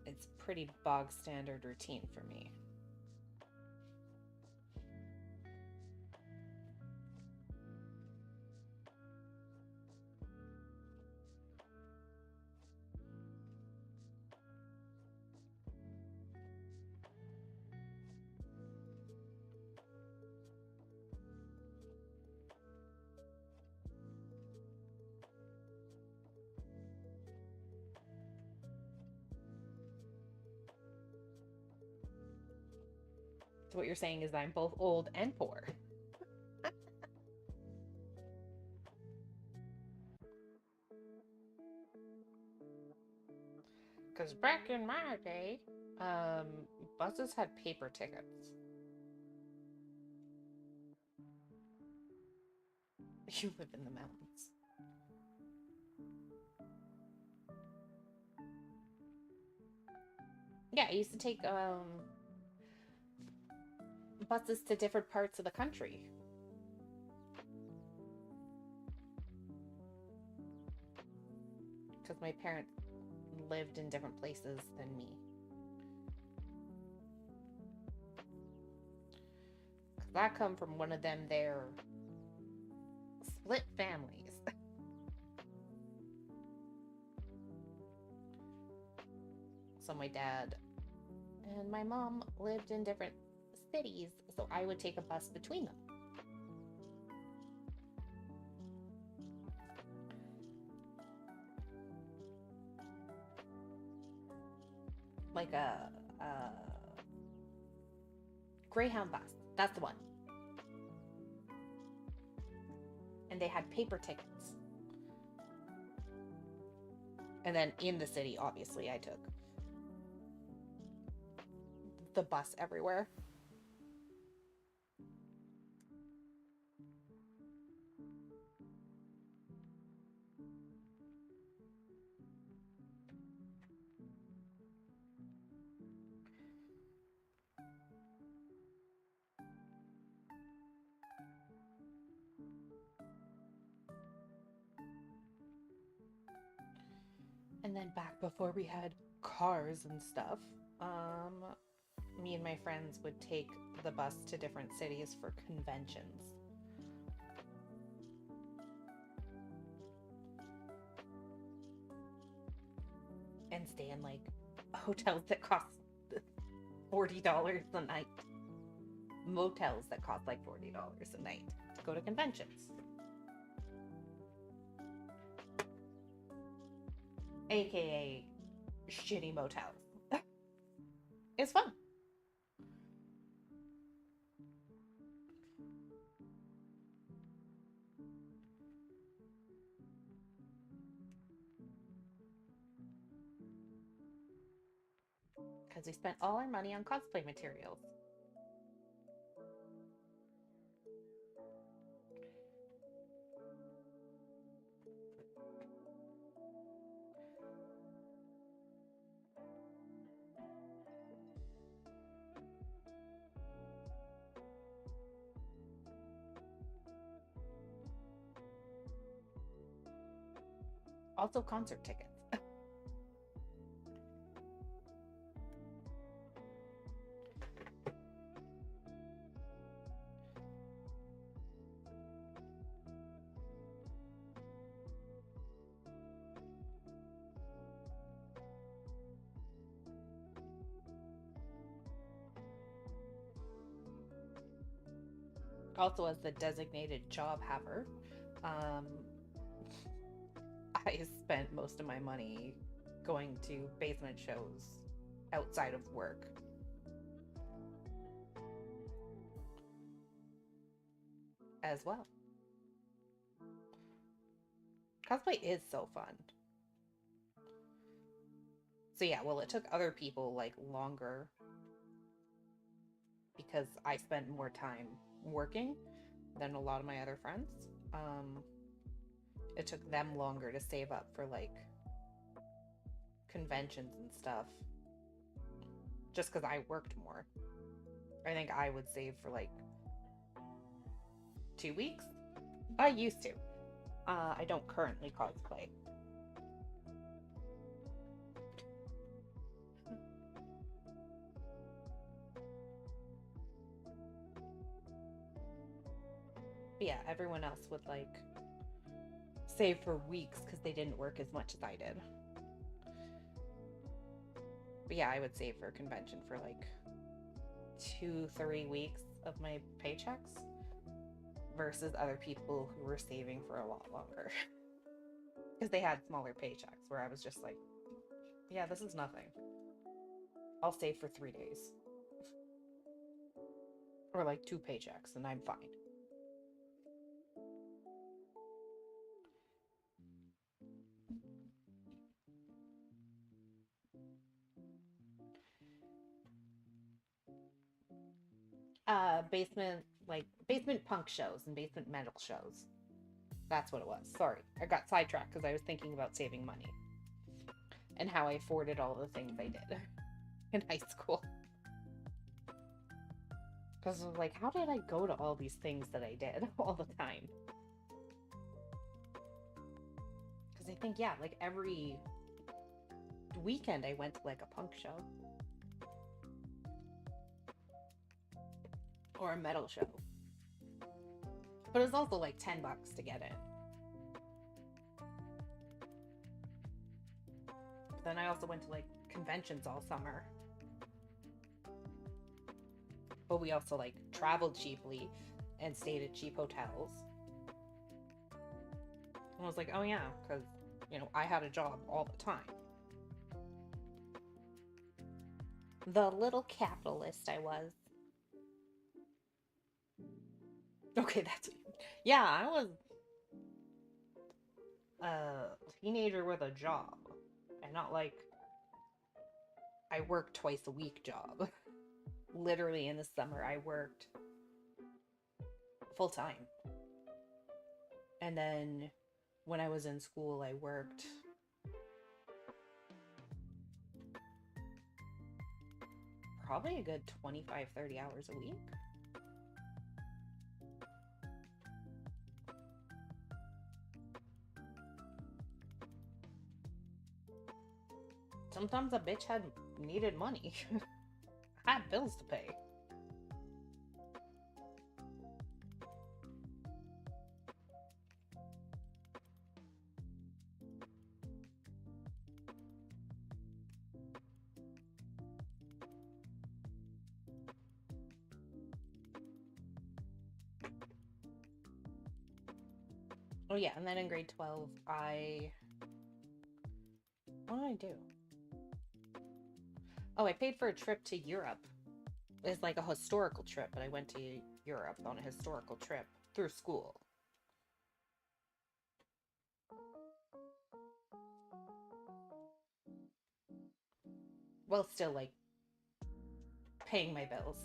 it's pretty bog standard routine for me. So what you're saying is I'm both old and poor. Because back in my day, buses had paper tickets. You live in the mountains. Yeah, I used to take buses to different parts of the country. Because my parents lived in different places than me. Because I come from one of them there split families. So my dad and my mom lived in different cities, so I would take a bus between them. Like a Greyhound bus. That's the one. And they had paper tickets. And then in the city, obviously, I took the bus everywhere. And then back before we had cars and stuff, me and my friends would take the bus to different cities for conventions. And stay in like hotels that cost $40 a night. Motels that cost like $40 a night to go to conventions. AKA shitty motels. It's fun. Because we spent all our money on cosplay materials. Also concert tickets. Also, as the designated job haver, I spent most of my money going to basement shows outside of work. As well. Cosplay is so fun. So yeah, well, it took other people like longer because I spent more time working than a lot of my other friends. It took them longer to save up for like conventions and stuff just because I worked more. I think I would save for like 2 weeks. I used to. I don't currently cosplay. But yeah, everyone else would like save for weeks because they didn't work as much as I did. But yeah, I would save for a convention for like 2-3 weeks of my paychecks versus other people who were saving for a lot longer because they had smaller paychecks, where I was just like, yeah, this is nothing. I'll save for 3 days or like 2 paychecks and I'm fine. Basement punk shows and basement metal shows. That's what it was. Sorry, I got sidetracked because I was thinking about saving money and how I afforded all the things I did in high school. Because I was like, how did I go to all these things that I did all the time? Because I think, yeah, like every weekend I went to like a punk show. Or a metal show. But it was also like $10 to get in. But then I also went to like conventions all summer. But we also like traveled cheaply and stayed at cheap hotels. And I was like, oh yeah, because, you know, I had a job all the time. The little capitalist I was. Okay, that's... Yeah, I was a teenager with a job. And not like I worked twice a week job. Literally in the summer, I worked full time. And then when I was in school, I worked probably a good 25-30 hours a week. Sometimes a bitch needed money. I had bills to pay. Oh yeah, and then in grade 12, what did I do? Oh, I paid for a trip to Europe. It's like a historical trip, but I went to Europe on a historical trip through school. Well, still, like, paying my bills.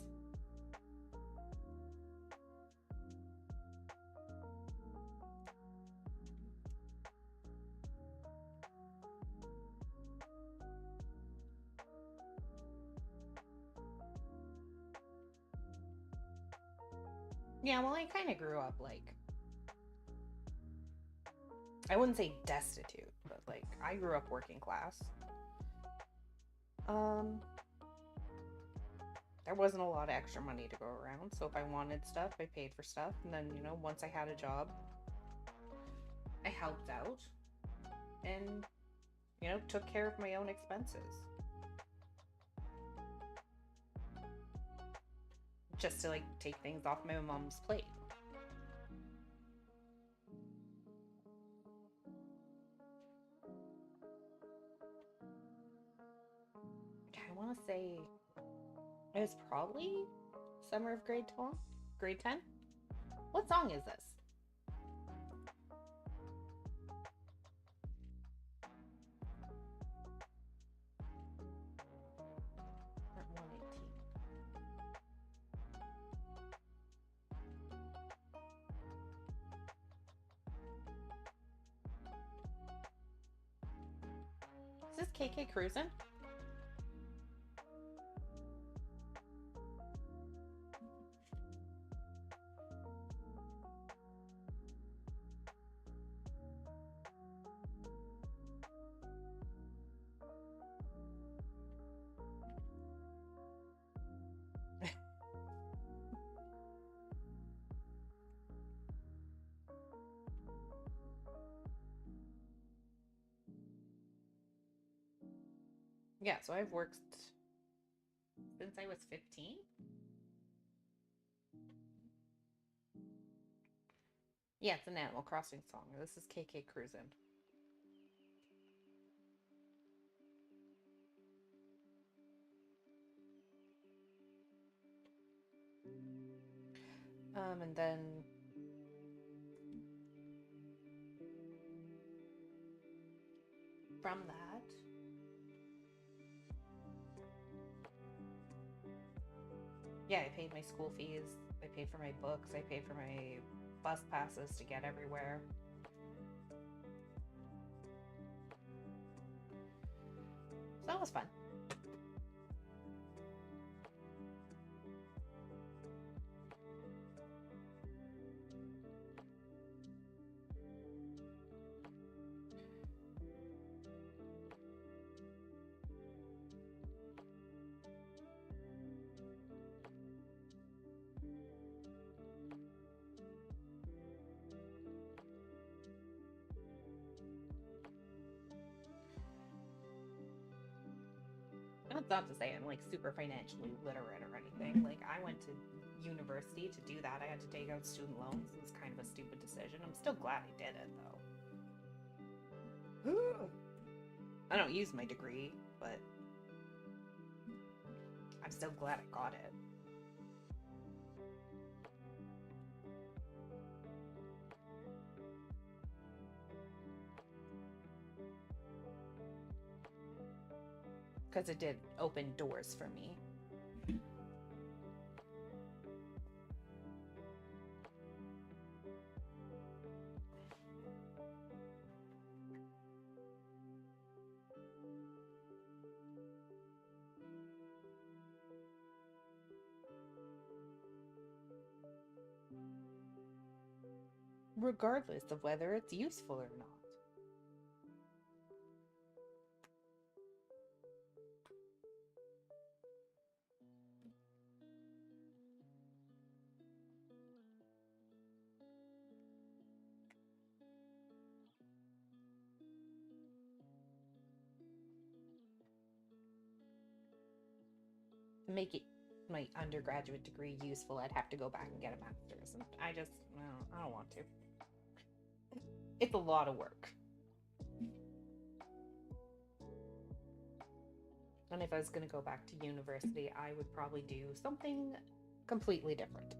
Yeah, well, I kind of grew up, like, I wouldn't say destitute, but, like, I grew up working class. There wasn't a lot of extra money to go around, so if I wanted stuff, I paid for stuff, and then, you know, once I had a job, I helped out, and, you know, took care of my own expenses. Just to, like, take things off my mom's plate. I want to say it was probably summer of grade 12, grade 10. What song is this? Part 118. Is this KK Cruisin'? Yeah, so I've worked since I was 15. Yeah, it's an Animal Crossing song. This is KK Cruisin'. And then from that, yeah, I paid my school fees. I paid for my books. I paid for my bus passes to get everywhere. So that was fun. That's not to say I'm like super financially literate or anything. Like, I went to university to do that. I had to take out student loans. It was kind of a stupid decision. I'm still glad I did it though. I don't use my degree, but I'm still glad I got it. Because it did open doors for me. Regardless of whether it's useful or not. make it my undergraduate degree useful, I'd have to go back and get a master's. And I just, well, I don't want to. It's a lot of work. And if I was going to go back to university, I would probably do something completely different.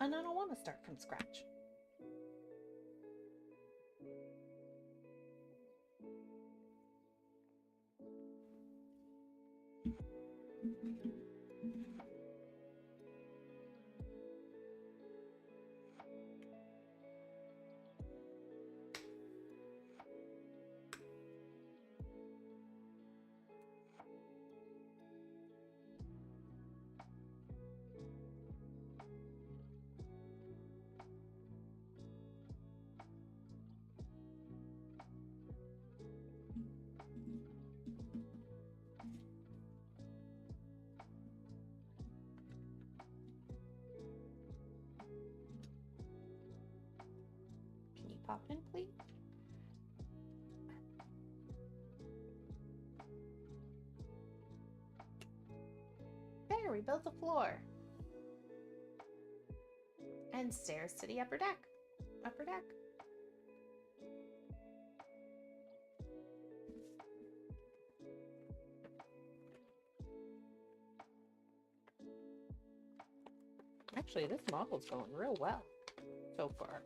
And I don't want to start from scratch. Pop in, please. There, we built a floor. And stairs to the upper deck. Upper deck. Actually, this model's going real well so far.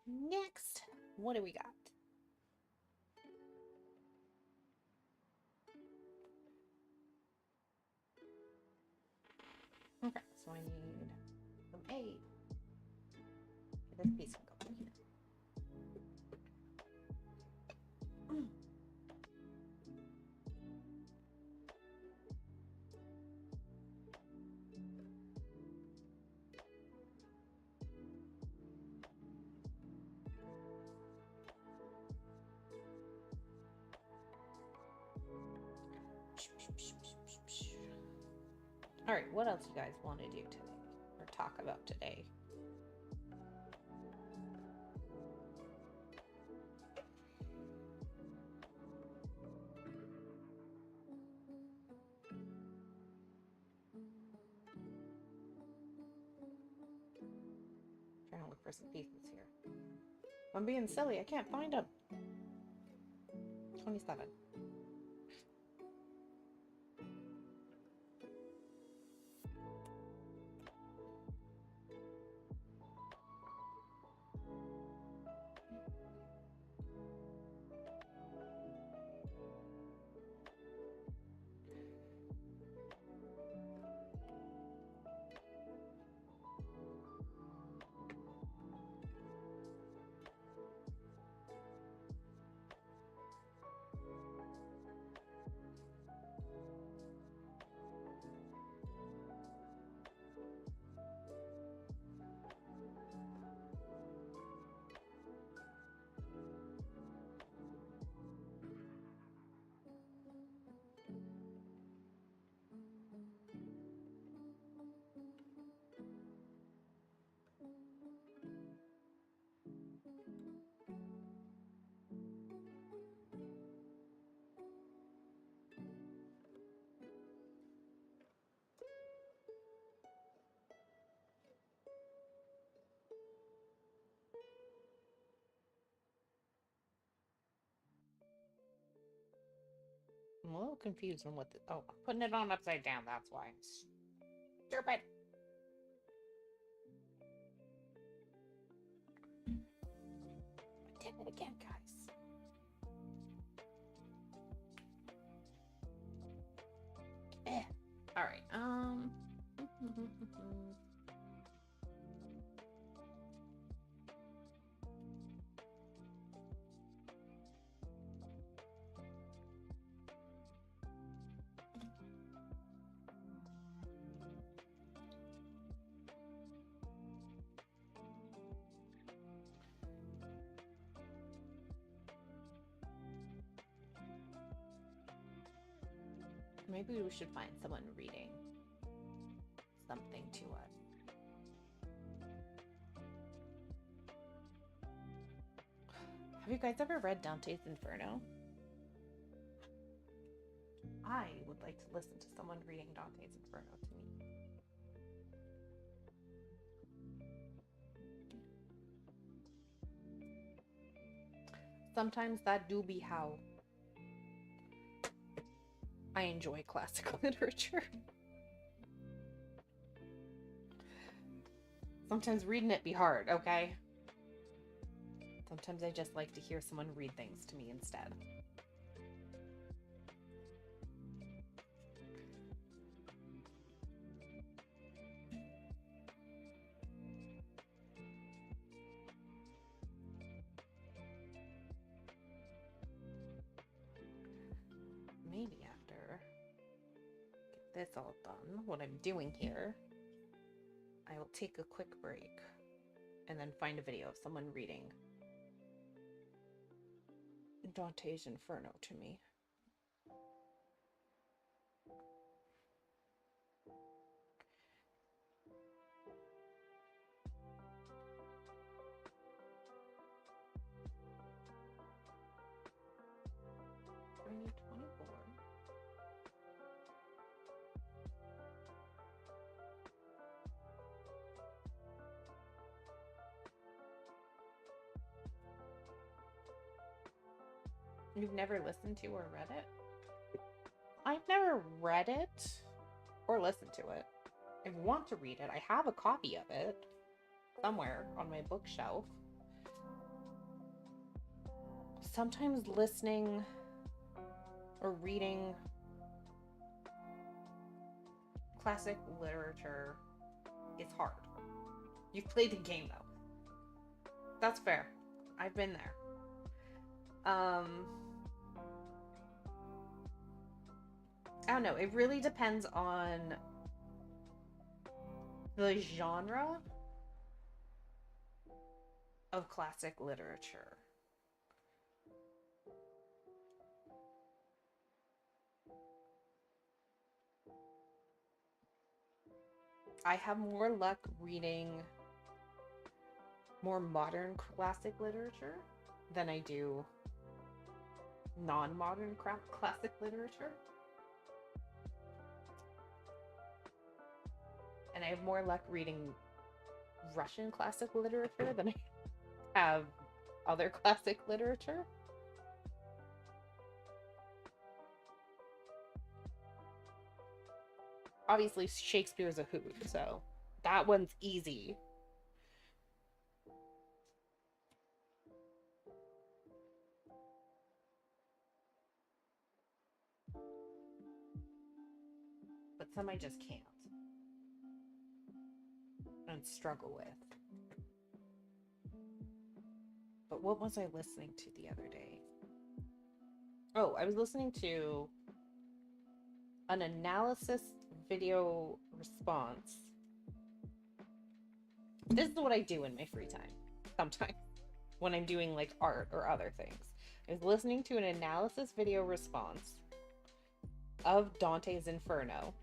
Next, what do we got? Okay, so I need some 8. This piece can go back here. All right, what else you guys want to do today or talk about today? Trying to look for some pieces here. I'm being silly. I can't find them. 27. I'm a little confused on what the... Oh, I'm putting it on upside down, that's why. Stupid! I did it again, guys. Alright, Maybe we should find someone reading something to us. Have you guys ever read Dante's Inferno? I would like to listen to someone reading Dante's Inferno to me. Sometimes that do be how I enjoy classical literature. Sometimes reading it be hard, okay? Sometimes I just like to hear someone read things to me instead. Maybe after get this all done, what I'm doing here, I will take a quick break and then find a video of someone reading Dante's Inferno to me. I need 24. You've never listened to or read it? I've never read it or listened to it. I want to read it. I have a copy of it somewhere on my bookshelf. Sometimes listening or reading classic literature is hard. You've played the game though. That's fair. I've been there. I don't know. It really depends on the genre of classic literature. I have more luck reading more modern classic literature than I do non-modern classic literature. And I have more luck reading Russian classic literature than I have other classic literature. Obviously, Shakespeare's a hoot, so that one's easy. But some I just can't and struggle with. But what was I listening to the other day? Oh, I was listening to an analysis video response. This is what I do in my free time sometimes when I'm doing like art or other things. I was listening to an analysis video response of Dante's Inferno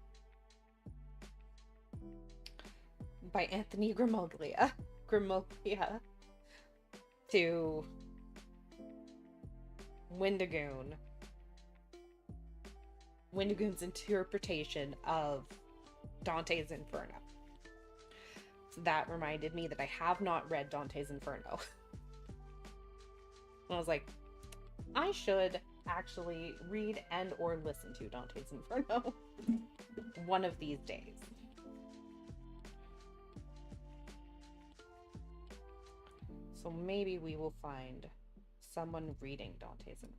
by Anthony Grimoglia to Windigoon's interpretation of Dante's Inferno. So that reminded me that I have not read Dante's Inferno. And I was like, I should actually read and or listen to Dante's Inferno one of these days. So maybe we will find someone reading Dante's Inferno.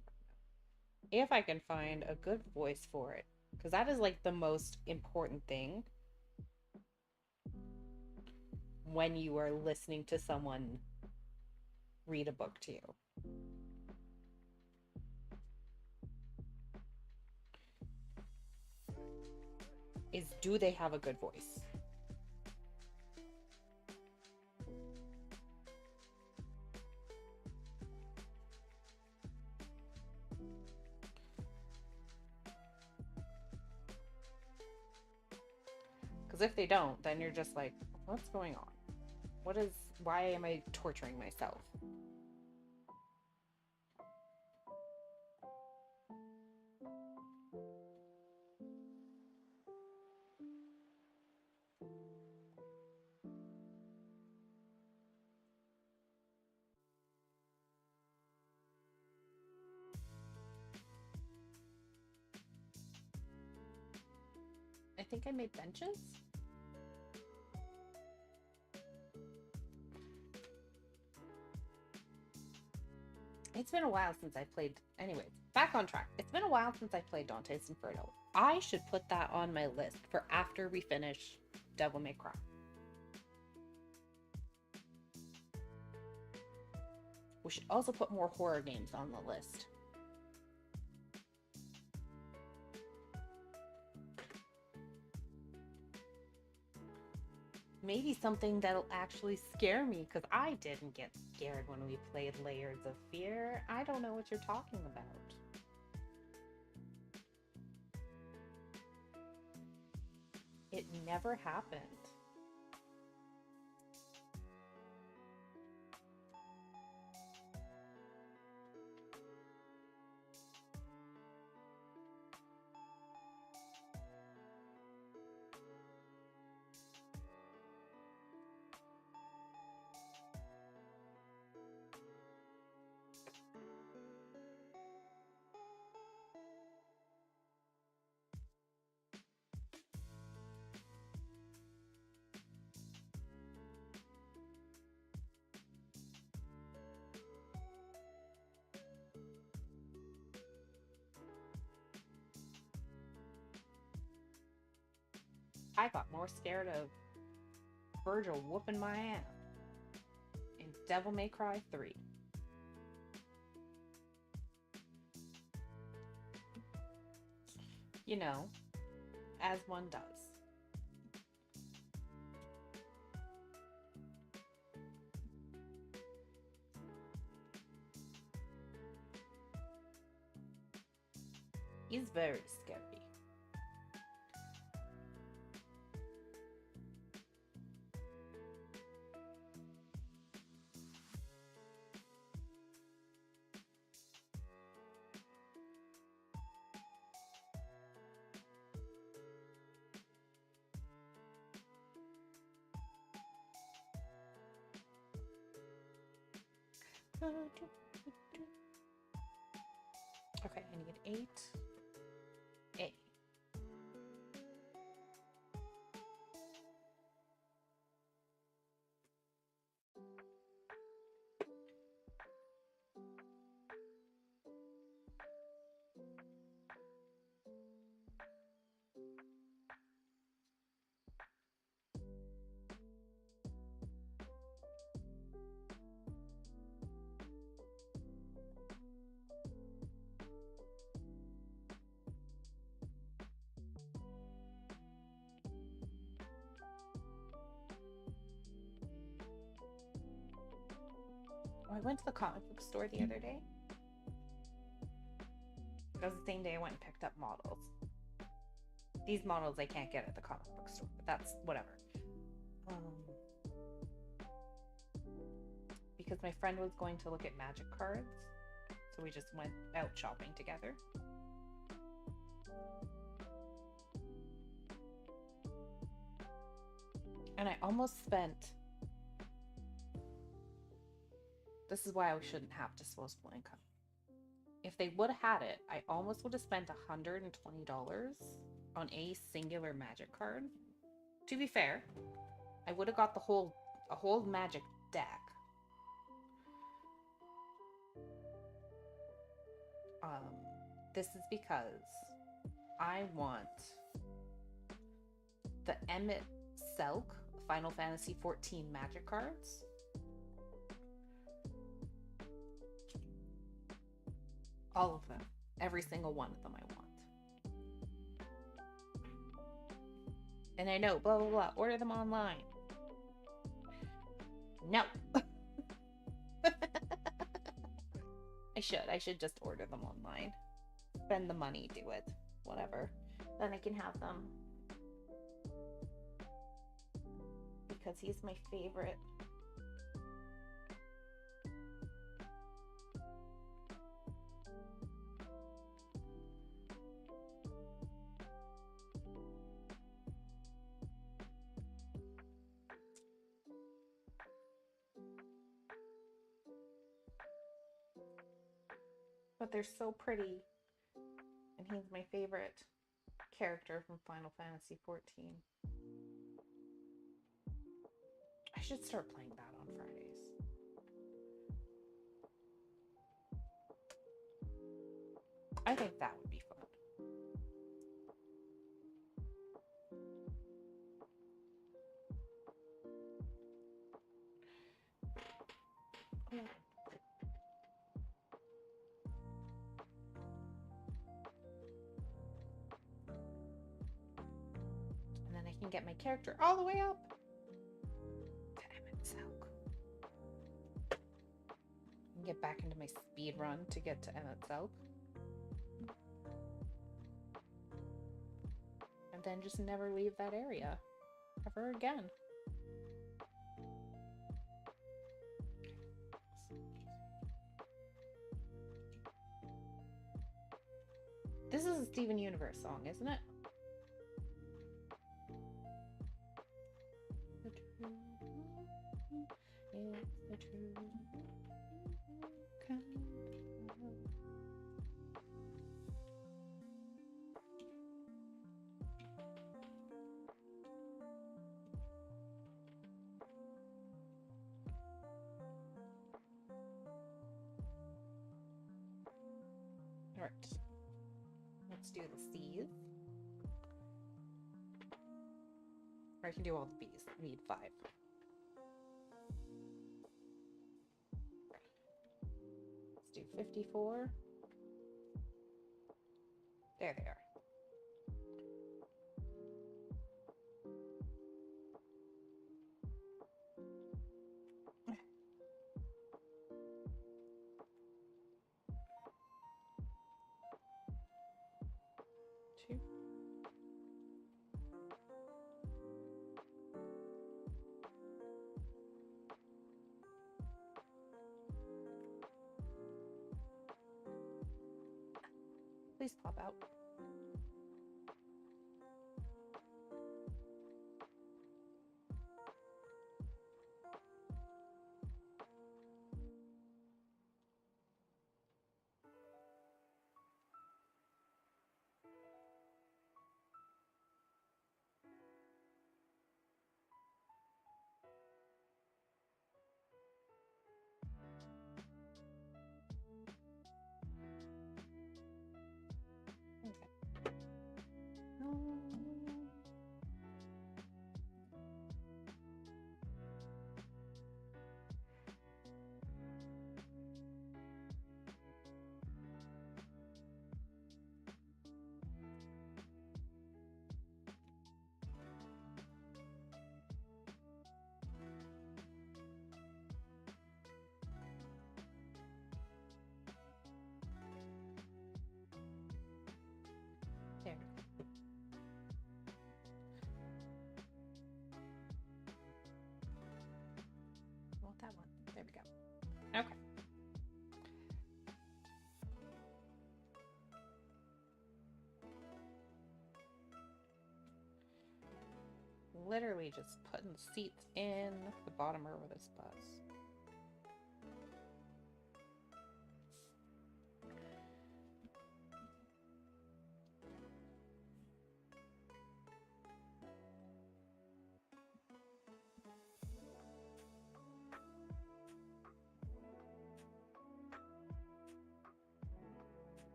If I can find a good voice for it. Because that is like the most important thing when you are listening to someone read a book to you. Is, do they have a good voice? Because if they don't, then you're just like, what's going on? Why am I torturing myself? I think I made benches. It's been a while since I played. Anyways, back on track. It's been a while since I played Dante's Inferno. I should put that on my list for after we finish Devil May Cry. We should also put more horror games on the list. Maybe something that'll actually scare me, because I didn't get scared when we played Layers of Fear. I don't know what you're talking about. It never happened. I got more scared of Virgil whooping my ass in Devil May Cry 3. You know, as one does. He's very scary. Okay, I need 8. A. I went to the comic book store the other day. That was the same day I went and picked up models. These models I can't get at the comic book store, but that's whatever. Because my friend was going to look at magic cards, so we just went out shopping together. And I almost spent... This is why I shouldn't have disposable income. If they would have had it, I almost would have spent $120 on a singular magic card. To be fair, I would have got a whole magic deck. This is because I want the Emmett Selk Final Fantasy XIV magic cards. All of them. Every single one of them I want. And I know, blah, blah, blah. Order them online. No. I should just order them online. Spend the money, do it. Whatever. Then I can have them. because he's my favorite. But they're so pretty, and he's my favorite character from Final Fantasy XIV. I should start playing that on Fridays. I think that would be fun. And then I can get my character all the way up to Emotes. And get back into my speed run to get to Emotes. And then just never leave that area ever again. This is a Steven Universe song, isn't it? The truth is the truth. All right. Let's do the C's. Or I can do all the B's. I need 5. Let's do 54. There they are. Two. Please pop out. There. I want that one. There we go. Okay. Literally just putting seats in the bottom row of this bus.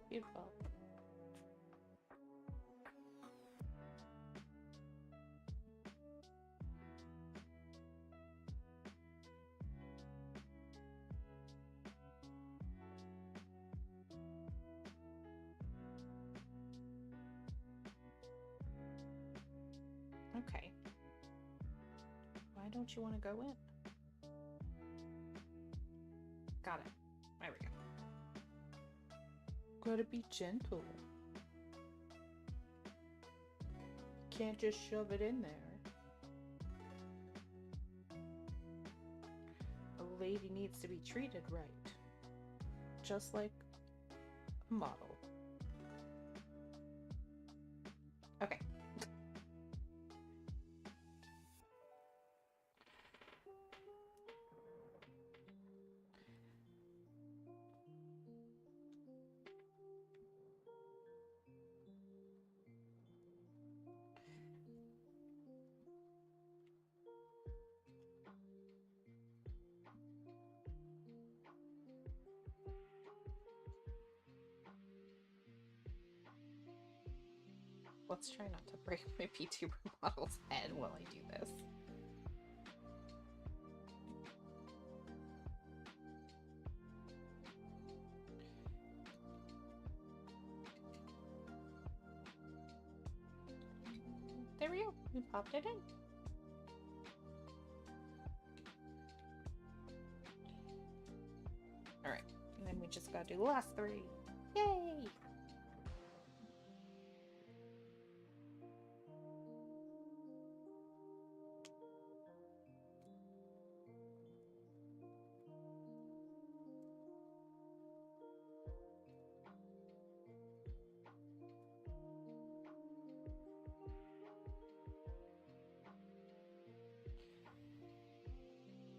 Beautiful. Okay. Why don't you want to go in? Got it. There we go. Gotta be gentle. Can't just shove it in there. A lady needs to be treated right. Just like a model. Okay. Let's try not to break my VTuber model's head while I do this. There we go. We popped it in. Alright. And then we just gotta do the last 3. Yay!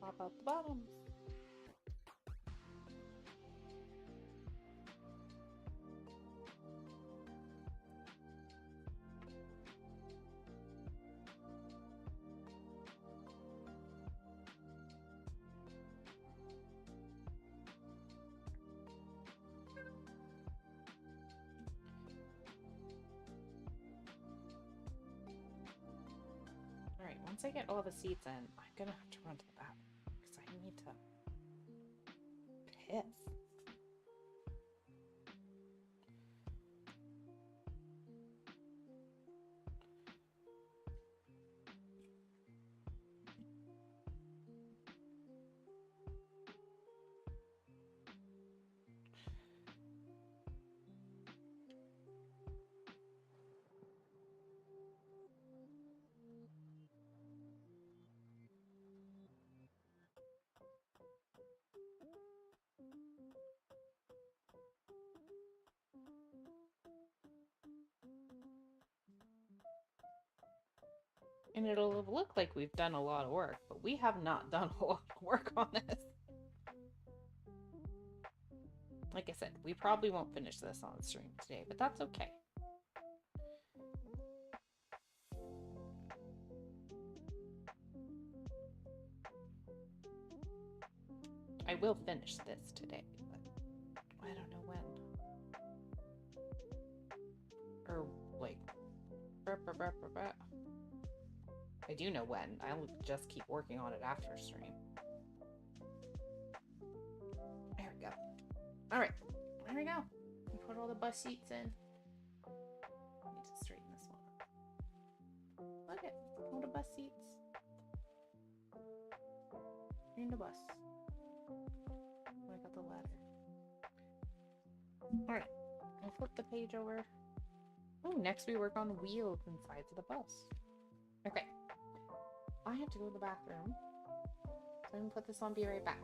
Pop out the bottoms. Alright, once I get all the seats in, I'm gonna have to run to the bathroom because I need to piss. And it'll look like we've done a lot of work, but we have not done a lot of work on this. Like I said, we probably won't finish this on stream today, but that's okay. I will finish this today, but I don't know when. Or, like, I do know when. I'll just keep working on it after stream. There we go. Alright, there we go. We put all the bus seats in. I need to straighten this one up. Look at all the bus seats. In the bus. I got the ladder. Alright, I'll flip the page over. Oh, next we work on wheels and sides of the bus. Okay. I have to go to the bathroom. So I'm gonna put this on, be right back.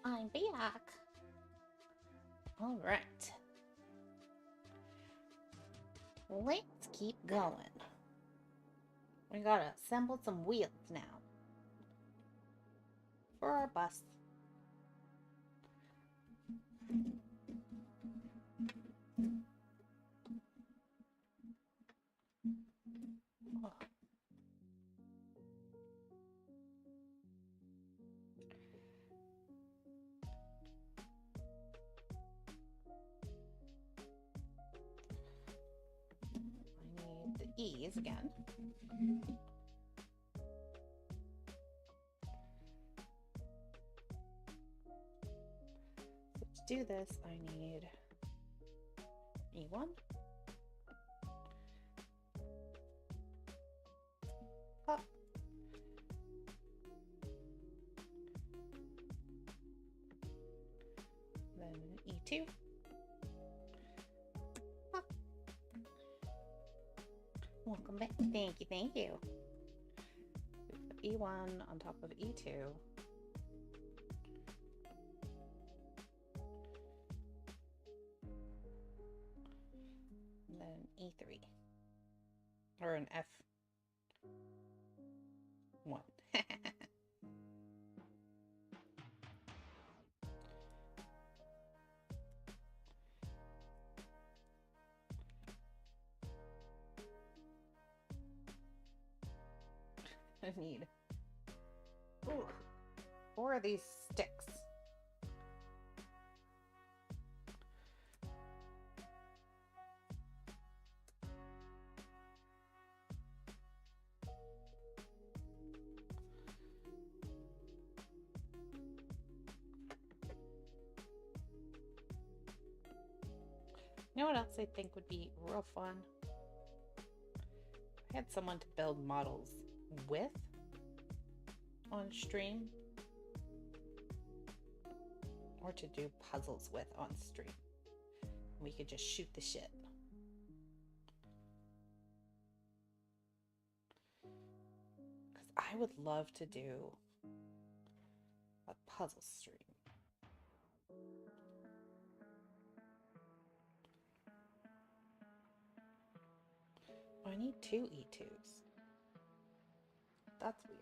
I'm back. All right. Let's keep going. We gotta assemble some wheels now for our bus. Oh. I need the E's again. So to do this, I need E1. Up. Then E2. Up. Welcome back. Thank you, thank you. Put E1 on top of E2. And then E3. Or an F1. I need 4 of these sticks. You know what else I think would be real fun? I had someone to build models with on stream. or to do puzzles with on stream. We could just shoot the shit. Because I would love to do a puzzle stream. Oh, I need 2 E2s. That's weird.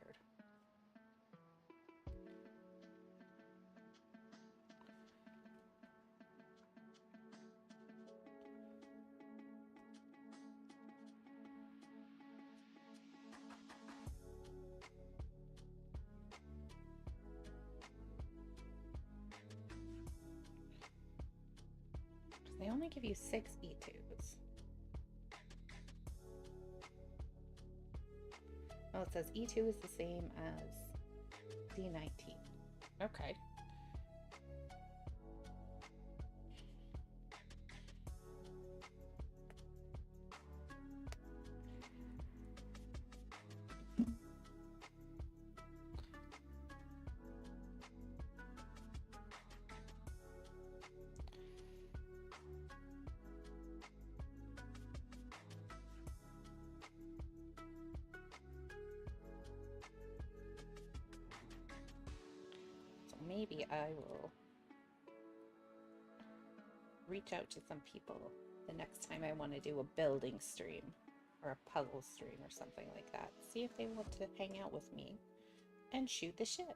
They only give you 6 E2s. Oh, it says E2 is the same as D19. Okay. Maybe I will reach out to some people the next time I want to do a building stream or a puzzle stream or something like that. See if they want to hang out with me and shoot the shit.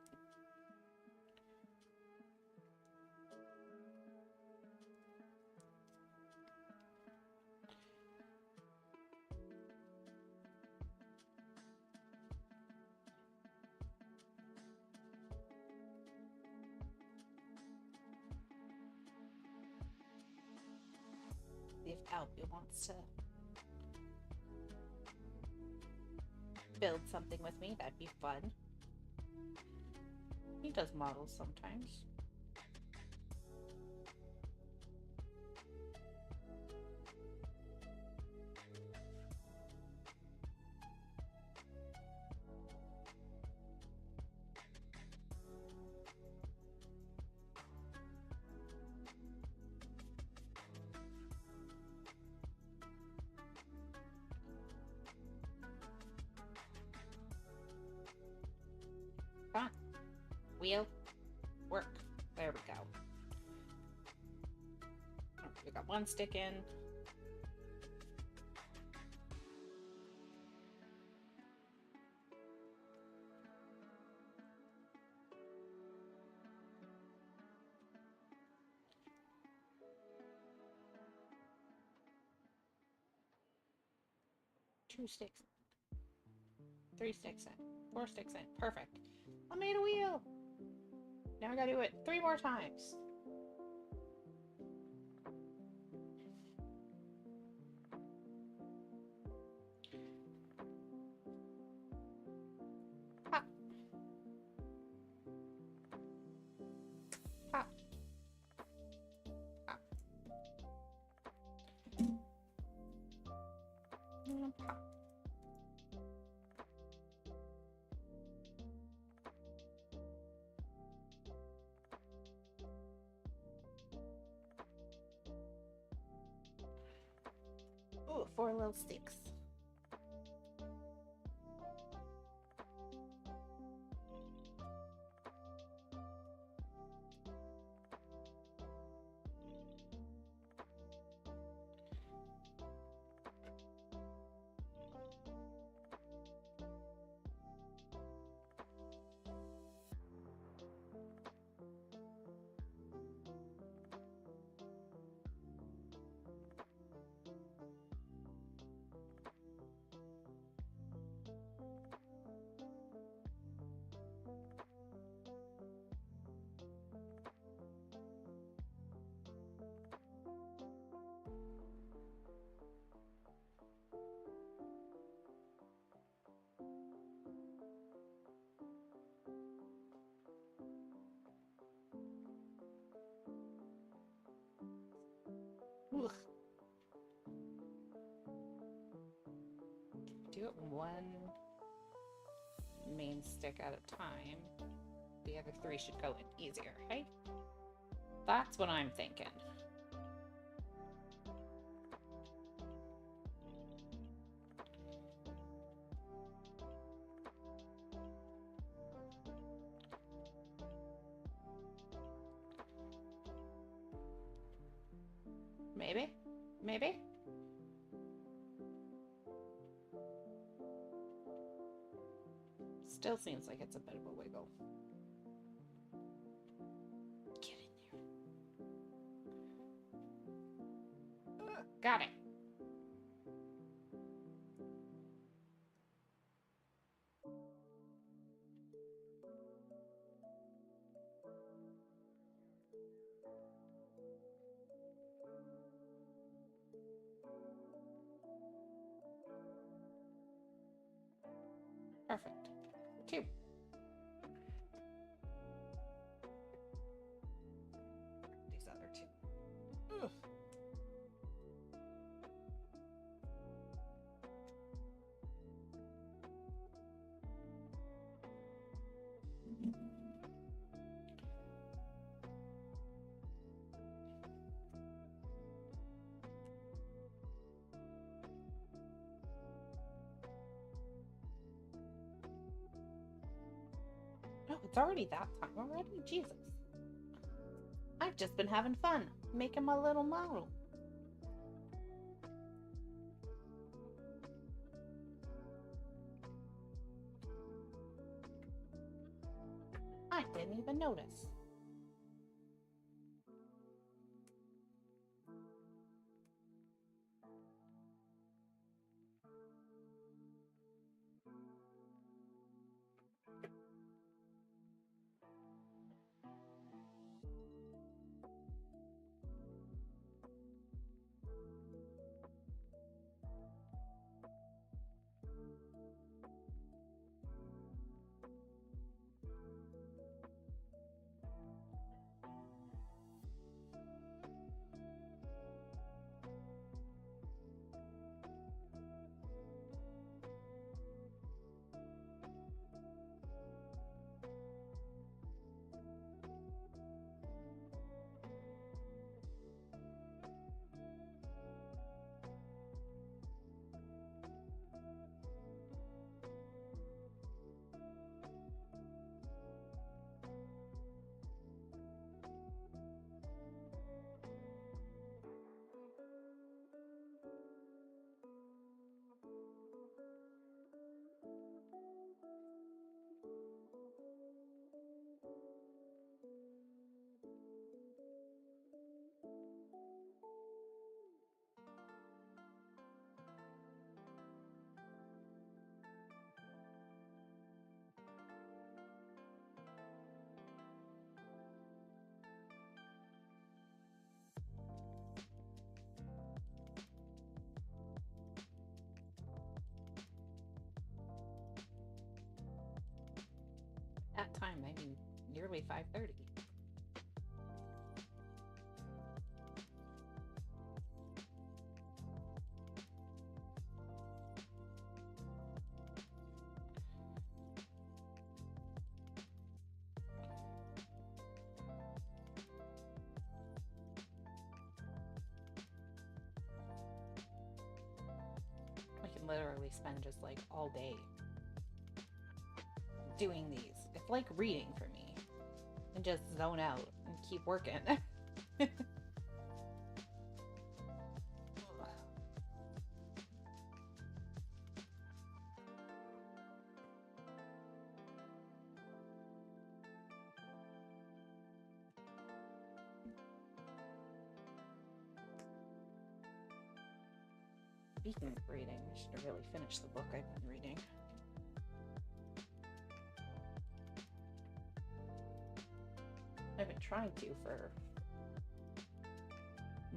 If Albie wants to build something with me, that'd be fun. He does models sometimes. Come on. Wheel. Work. There we go. Oh, we got 1 stick in. Two sticks. 3 sticks in. 4 sticks in. Perfect. I made a wheel. Now I gotta do it 3 more times. Pop. Pop. Pop. And pop. Ooh, 4 little sticks. Ugh. Do it 1 main stick at a time. The other 3 should go in easier, right? That's what I'm thinking. Maybe? Maybe? Still seems like it's a bit of a wiggle. Get in there. Got it. Perfect. 2. These other 2. Ugh. Oh, it's already that time already? Jesus. I've just been having fun, making my little model. I didn't even notice. That time, I mean, nearly 5:30. I can literally spend just like all day doing these. It's like reading for me. And just zone out and keep working. Speaking of reading, I should really finish the book I've been reading. I've been trying to for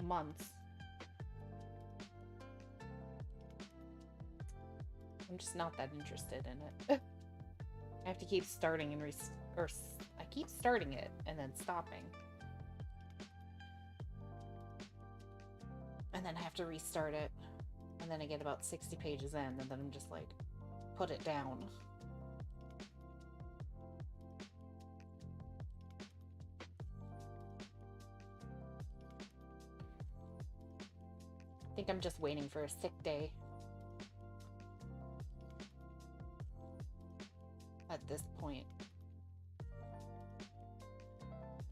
months. I'm just not that interested in it. I have to keep starting and I keep starting it and then stopping. And then I have to restart it. And then I get about 60 pages in, and then I'm just like, put it down. think I'm just waiting for a sick day at this point,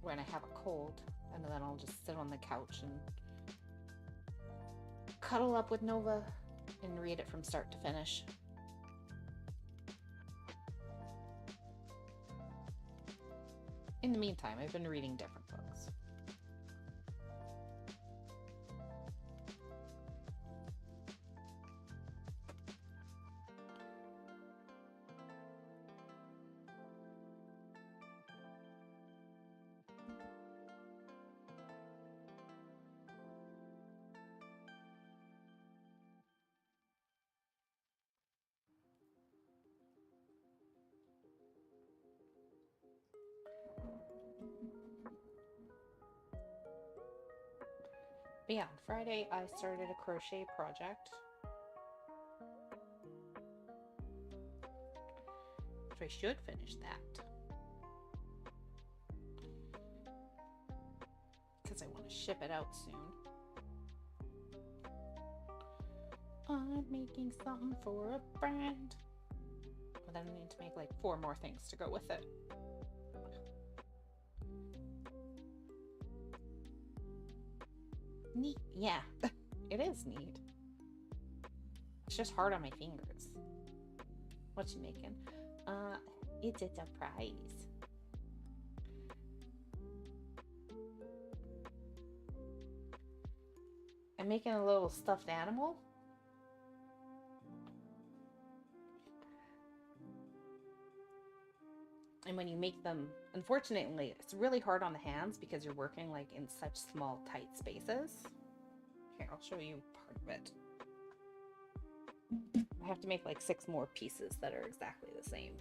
when I have a cold, and then I'll just sit on the couch and cuddle up with Nova and read it from start to finish. In the meantime, I've been reading different books. But yeah, on Friday I started a crochet project. So I should finish that. Because I want to ship it out soon. I'm making something for a friend. But then I need to make like 4 more things to go with it. Neat. Yeah, it is neat. It's just hard on my fingers. What you making? It's a surprise. I'm making a little stuffed animal. And when you make them, unfortunately, it's really hard on the hands because you're working like in such small, tight spaces. Here, I'll show you part of it. I have to make like 6 more pieces that are exactly the same.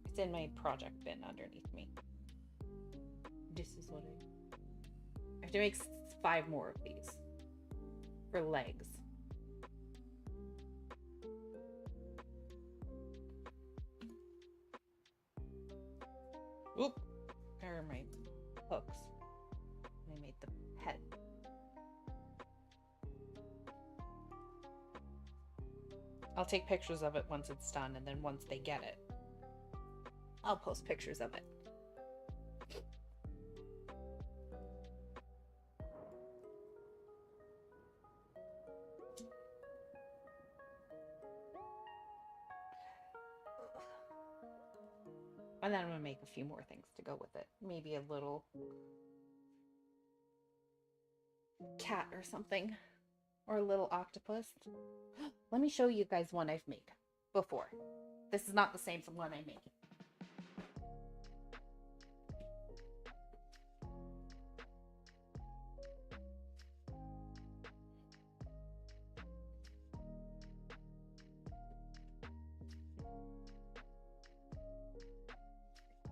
It's in my project bin underneath me. This is what I have to make 5 more of these for legs. Oop, there are my hooks. I made the head. I'll take pictures of it once it's done, and then once they get it, I'll post pictures of it. And then I'm gonna make a few more things to go with it. Maybe a little cat or something, or a little octopus. Let me show you guys one I've made before. This is not the same one I'm making.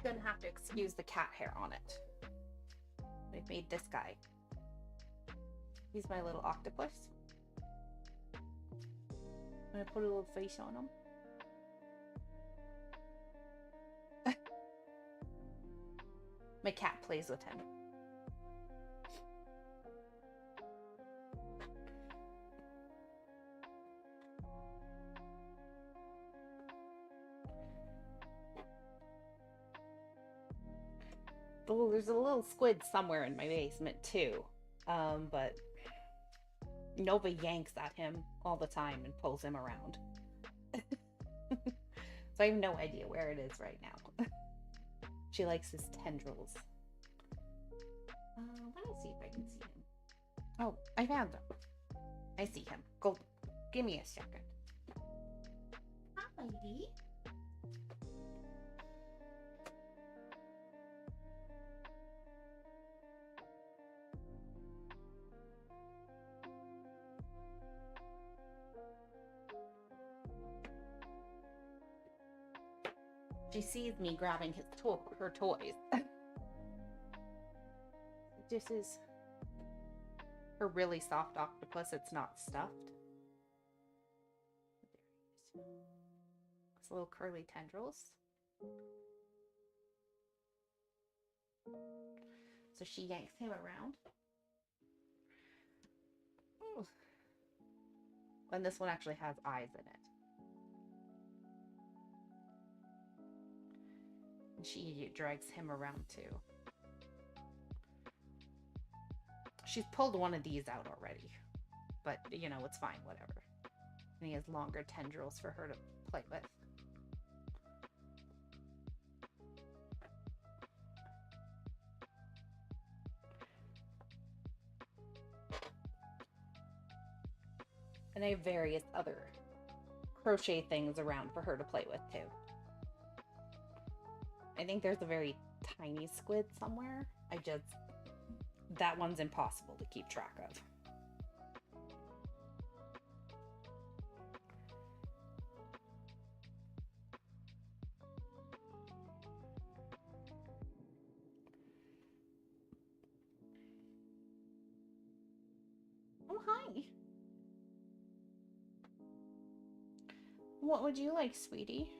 Gonna have to excuse the cat hair on it. I've made this guy. He's my little octopus. I'm gonna put a little face on him. My cat plays with him. Oh, there's a little squid somewhere in my basement too. But Nova yanks at him all the time and pulls him around. So I have no idea where it is right now. She likes his tendrils. Let me see if I can see him. Oh, I found him. I see him. Go, give me a second. Hi, lady. She sees me grabbing her toys. This is her really soft octopus. It's not stuffed. There he is. His little curly tendrils. So she yanks him around. Ooh. And this one actually has eyes in it. And she drags him around too. She's pulled one of these out already. But, you know, it's fine, whatever. And he has longer tendrils for her to play with. And I have various other crochet things around for her to play with too. I think there's a very tiny squid somewhere. That one's impossible to keep track of. Oh, hi. What would you like, sweetie?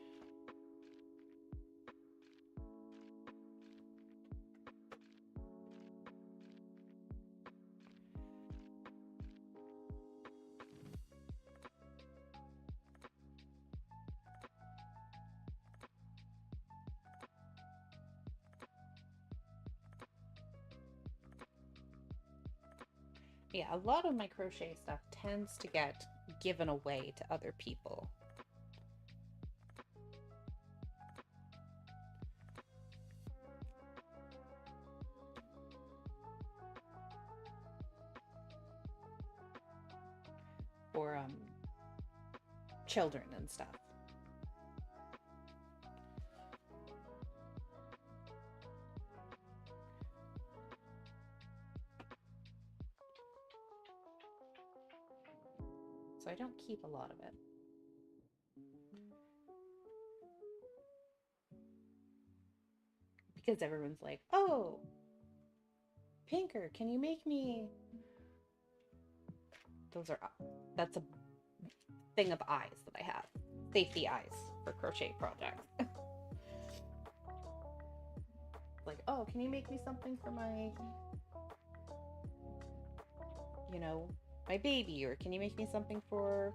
Yeah, a lot of my crochet stuff tends to get given away to other people. Or children and stuff. So I don't keep a lot of it. Because everyone's like, oh, Pinker, can you make me... That's a thing of eyes that I have. Safety eyes for crochet projects. Like, oh, can you make me something for my, you know, my baby? Or can you make me something for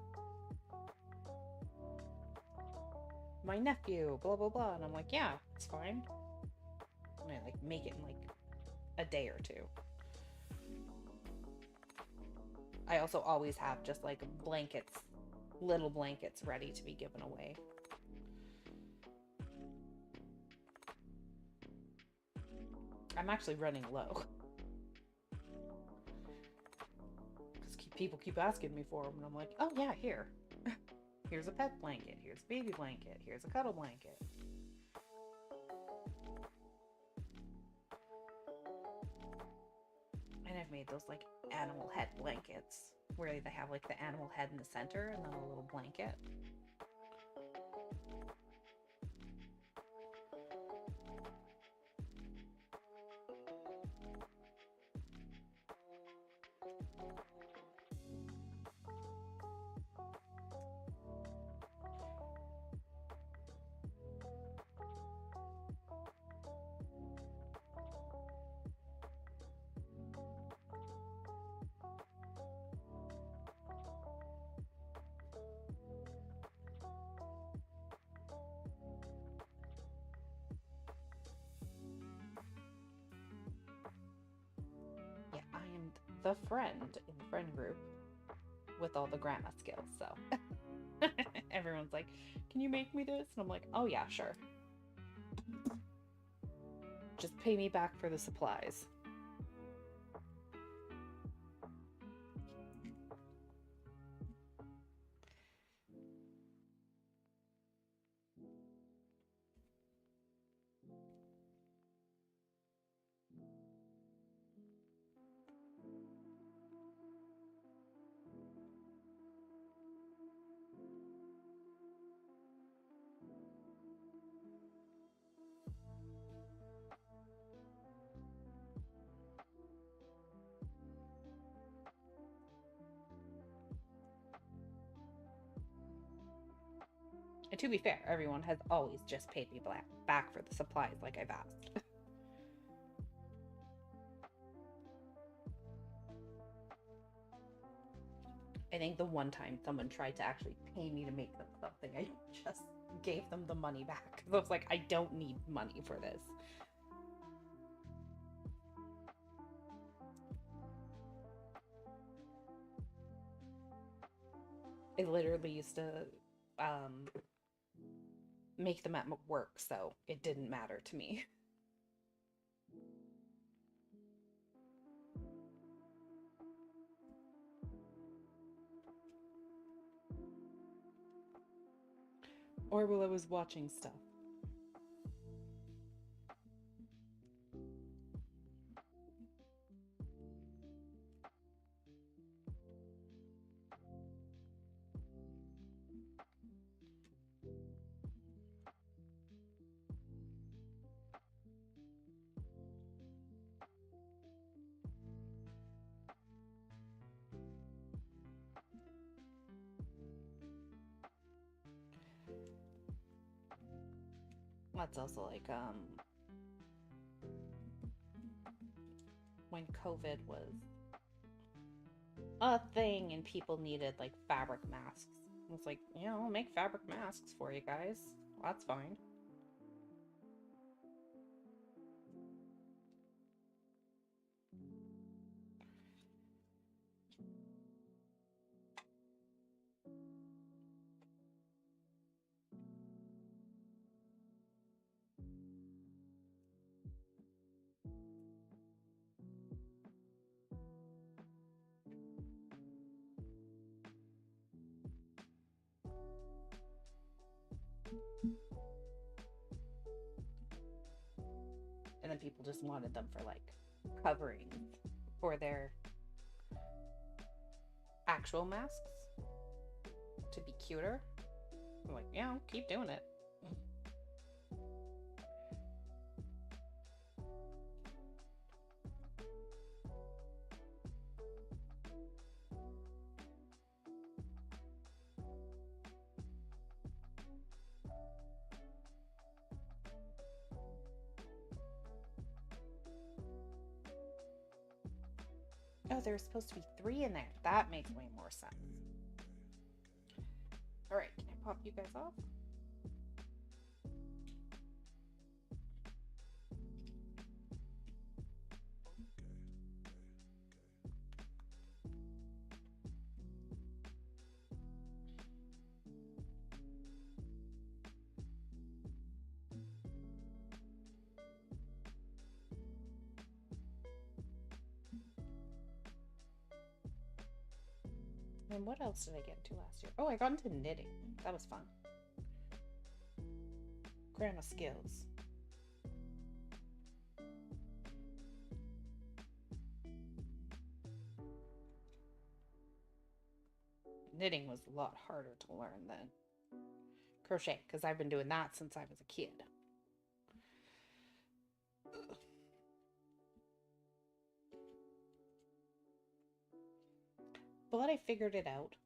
my nephew? Blah, blah, blah. And I'm like, yeah, it's fine. And I like make it in like a day or two. I also always have just like blankets, little blankets ready to be given away. I'm actually running low. Because people keep asking me for them, and I'm like, oh yeah, here. Here's a pet blanket, here's a baby blanket, here's a cuddle blanket. And I've made those like animal head blankets where they have like the animal head in the center and then a little blanket. The friend in the friend group with all the grandma skills, so everyone's like, can you make me this? And I'm like, oh yeah, sure, just pay me back for the supplies. And to be fair, everyone has always just paid me back for the supplies like I've asked. I think the one time someone tried to actually pay me to make them something, I just gave them the money back. I was like, I don't need money for this. I literally used to make them at work, so it didn't matter to me. Or while I was watching stuff. That's also like when COVID was a thing and people needed like fabric masks. I was like, yeah, I'll make fabric masks for you guys. That's fine. And then people just wanted them for like covering for their actual masks to be cuter. I'm like, yeah, keep doing it. Oh, there's supposed to be 3 in there. That makes way more sense. All right, can I pop you guys off? And what else did I get into last year? Oh, I got into knitting. That was fun. Grandma skills. Knitting was a lot harder to learn than crochet, because I've been doing that since I was a kid. But I figured it out.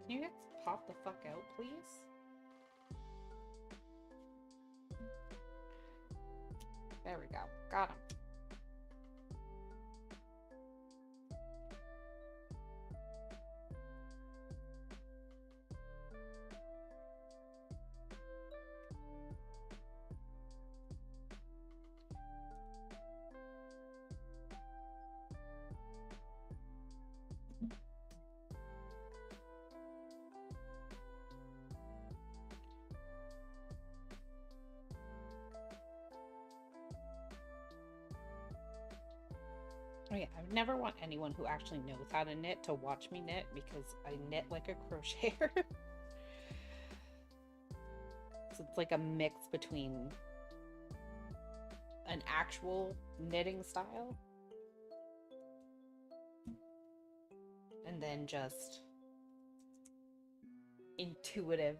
Can you guys pop the fuck out, please? There we go. Got him. Oh yeah, I would never want anyone who actually knows how to knit to watch me knit because I knit like a crocheter. So it's like a mix between an actual knitting style and then just intuitive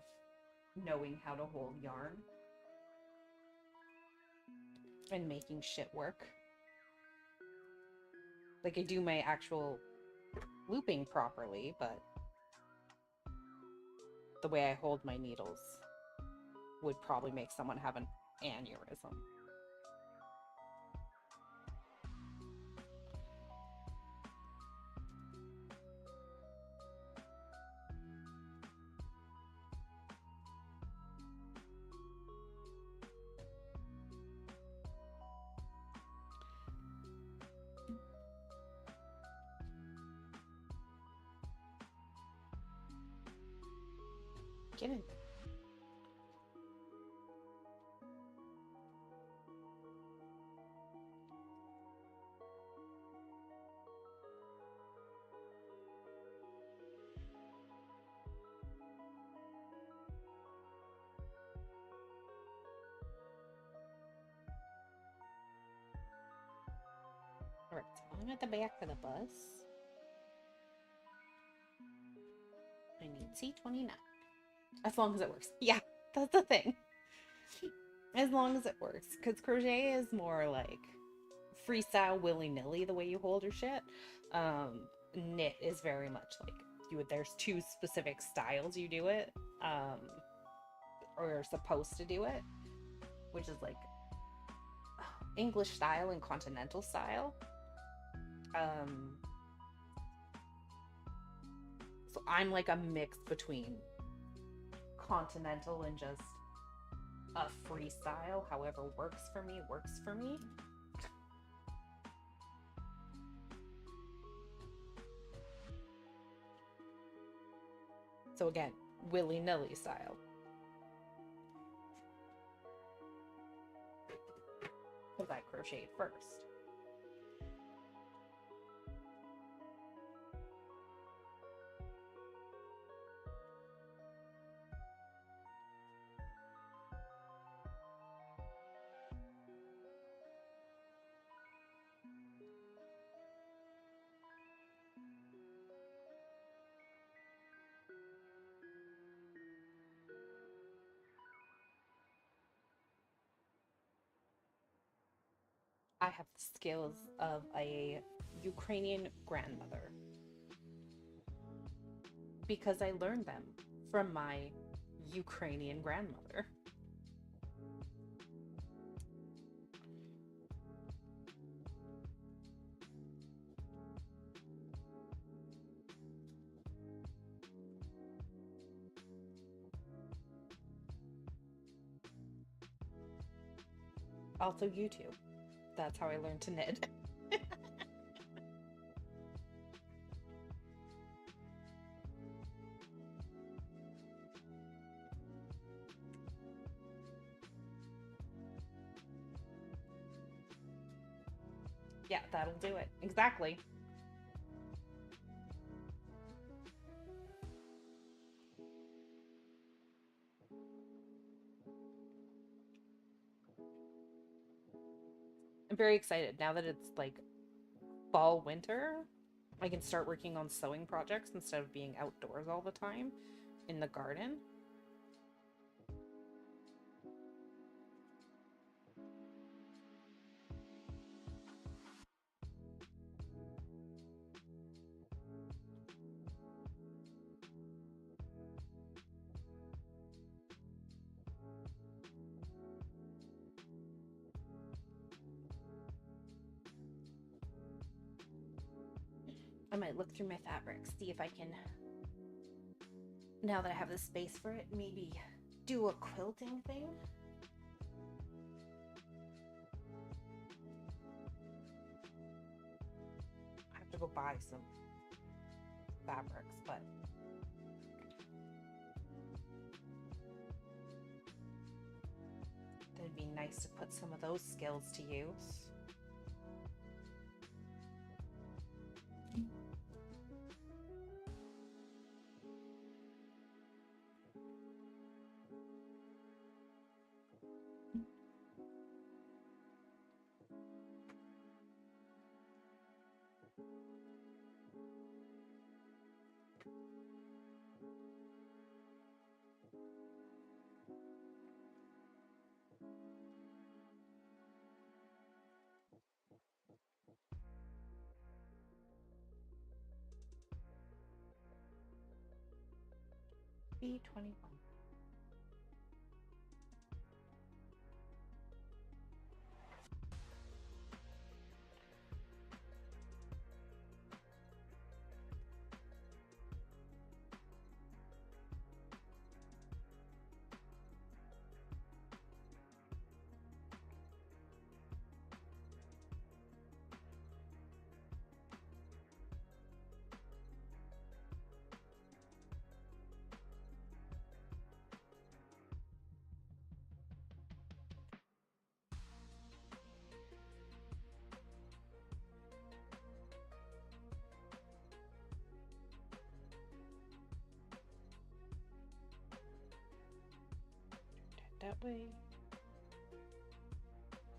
knowing how to hold yarn and making shit work. Like, I do my actual looping properly, but the way I hold my needles would probably make someone have an aneurysm. Get in. Alright, so I'm at the back of the bus. I need C29. As long as it works. Yeah, that's the thing. As long as it works. Because crochet is more like freestyle willy-nilly the way you hold your shit. Knit is very much like there's two specific styles you do it. Or you're supposed to do it. Which is like English style and continental style. So I'm like a mix between continental and just a freestyle. However works for me, works for me. So again, willy-nilly style. Because I crocheted first. I have the skills of a Ukrainian grandmother because I learned them from my Ukrainian grandmother. Also YouTube. That's how I learned to knit. Yeah, that'll do it. Exactly. I'm very excited now that it's like fall, winter. I can start working on sewing projects instead of being outdoors all the time in the garden. I might look through my fabrics, see if I can, now that I have the space for it, maybe do a quilting thing. I have to go buy some fabrics, but it'd be nice to put some of those skills to use. B21. That way.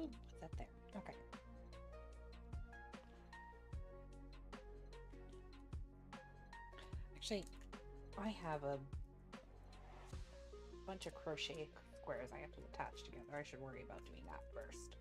Ooh, what's that there? Okay. Actually, I have a bunch of crochet squares I have to attach together. I should worry about doing that first.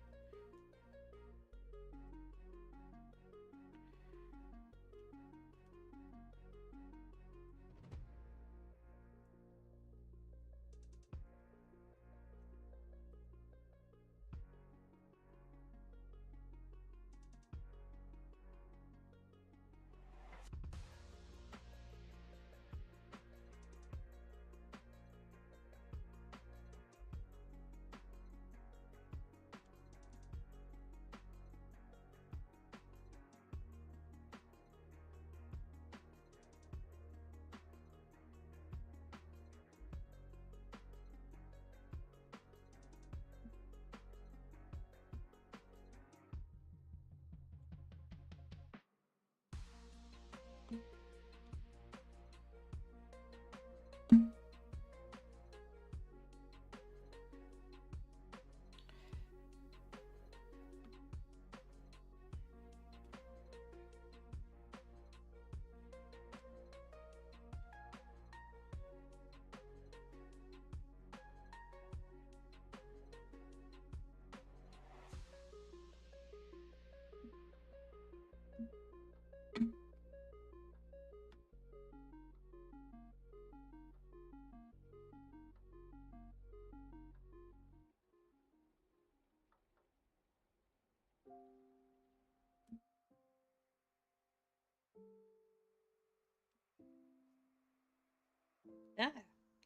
Ah,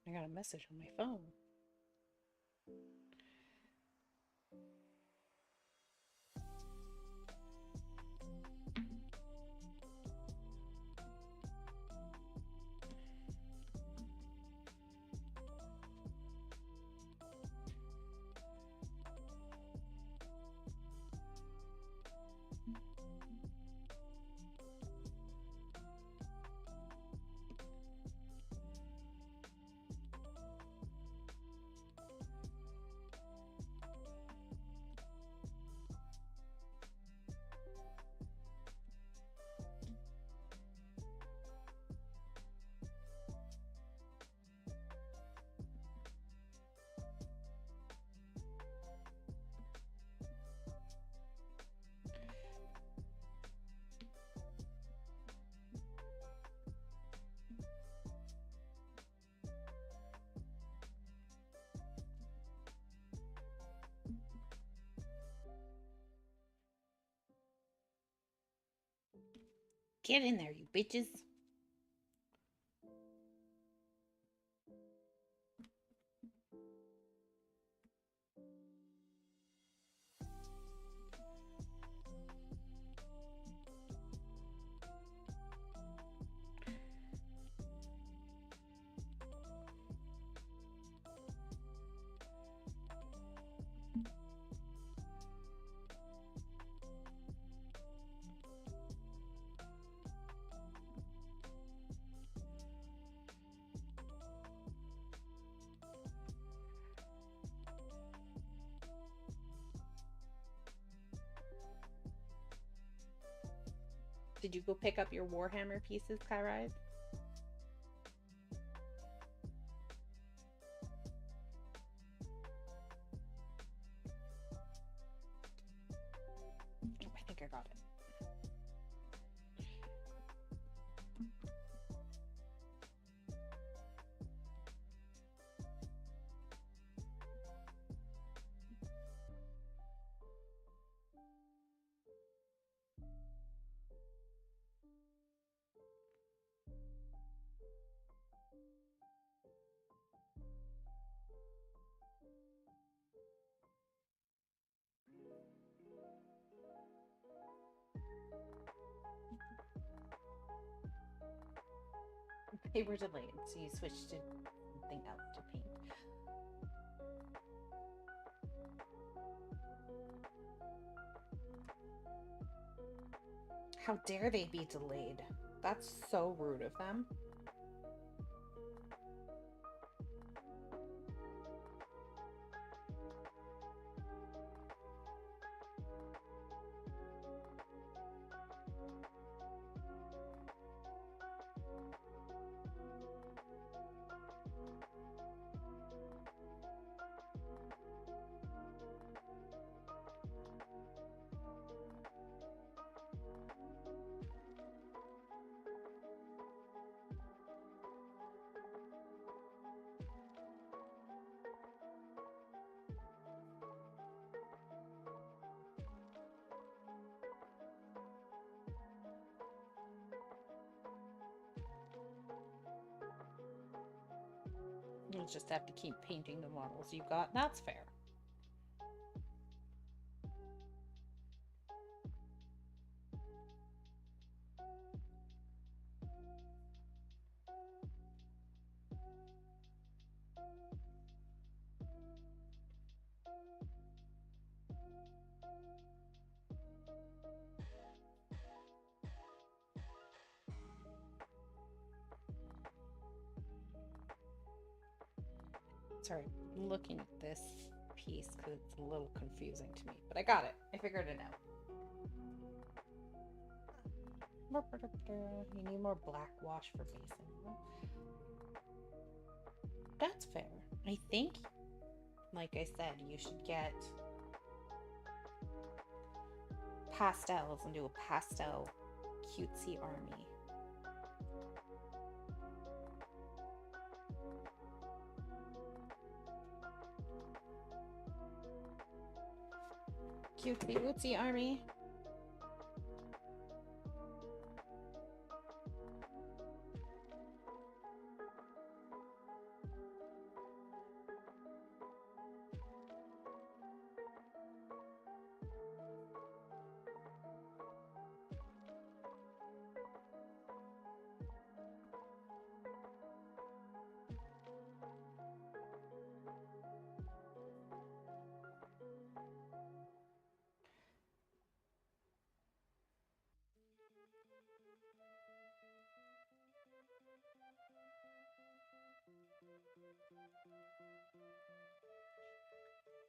I got a message on my phone. Get in there, you bitches. Did you go pick up your Warhammer pieces, Kyrise? Oh, I think I got it. They were delayed, so you switched to something else to paint. How dare they be delayed? That's so rude of them. You'll just have to keep painting the models you've got. That's fair. Sorry, I'm looking at this piece because it's a little confusing to me, but I got it. I figured it out. You need more black wash for basing. That's fair. I think, like I said, you should get pastels and do a pastel cutesy army. Cutesy wootsy army.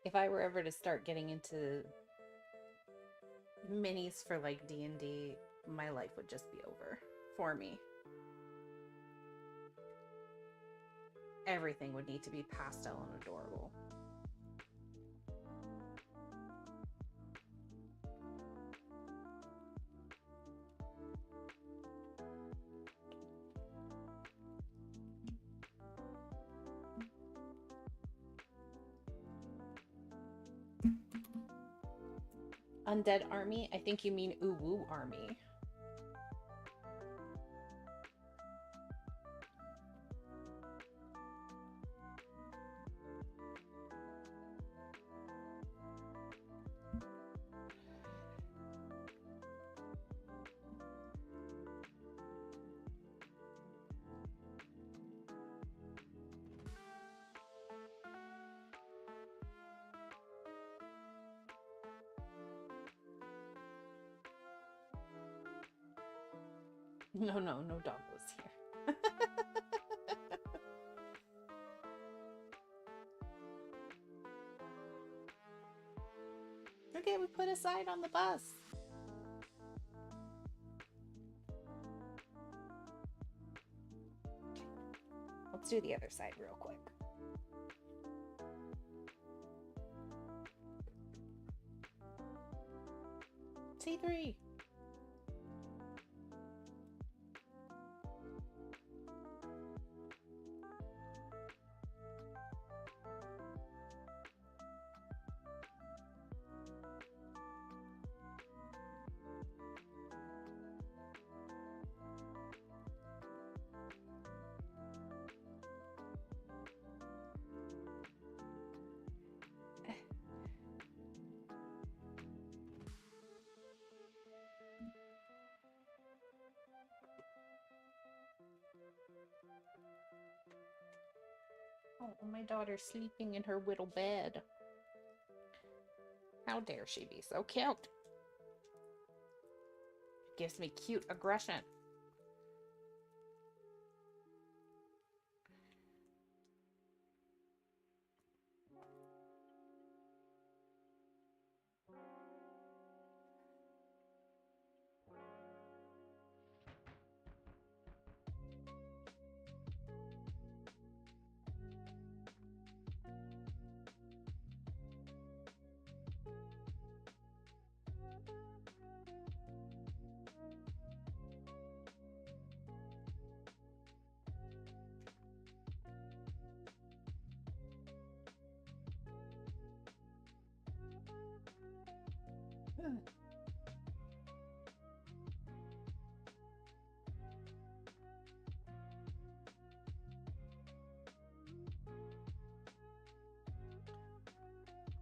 If I were ever to start getting into minis for like D&D, my life would just be over for me. Everything would need to be pastel and adorable. Undead army? I think you mean Uwu army. No doggos here. Okay, we put a sign on the bus. Let's do the other side real quick. C3. Oh, my daughter's sleeping in her little bed. How dare she be so cute? Gives me cute aggression.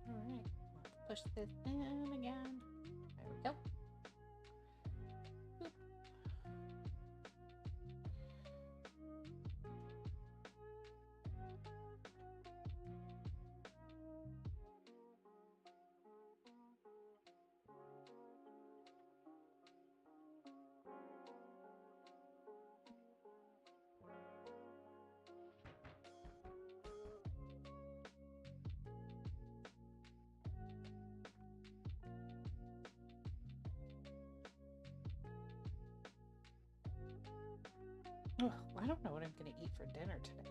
Alright, let's push this in again. There we go. Boop. Ugh, I don't know what I'm gonna eat for dinner today.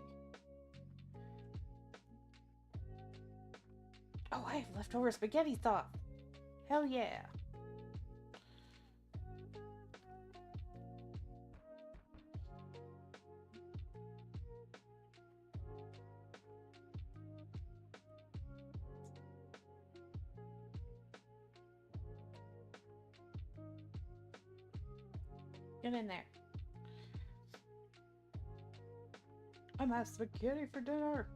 Oh, I have leftover spaghetti sauce. Hell yeah. Get in there. I'm having spaghetti for dinner.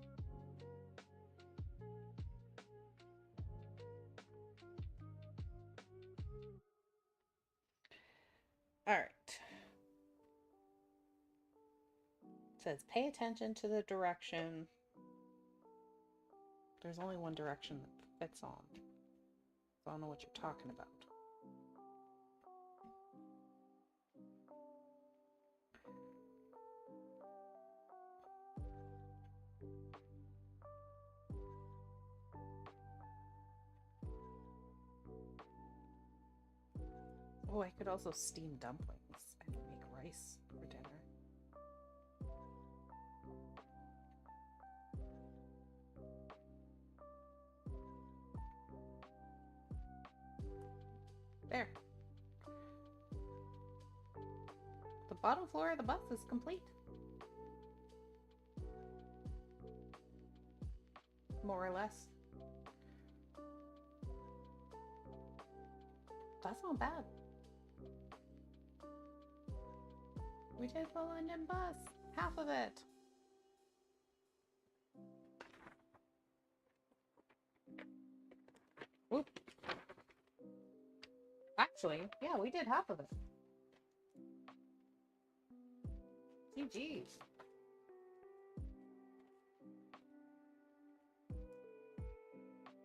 All right. It says pay attention to the direction. There's only one direction that fits on. So I don't know what you're talking about. Oh, I could also steam dumplings and make rice for dinner. There. The bottom floor of the bus is complete. More or less. That's not bad. We did the London bus. Half of it. Whoop. Actually, yeah, we did half of it. GG's.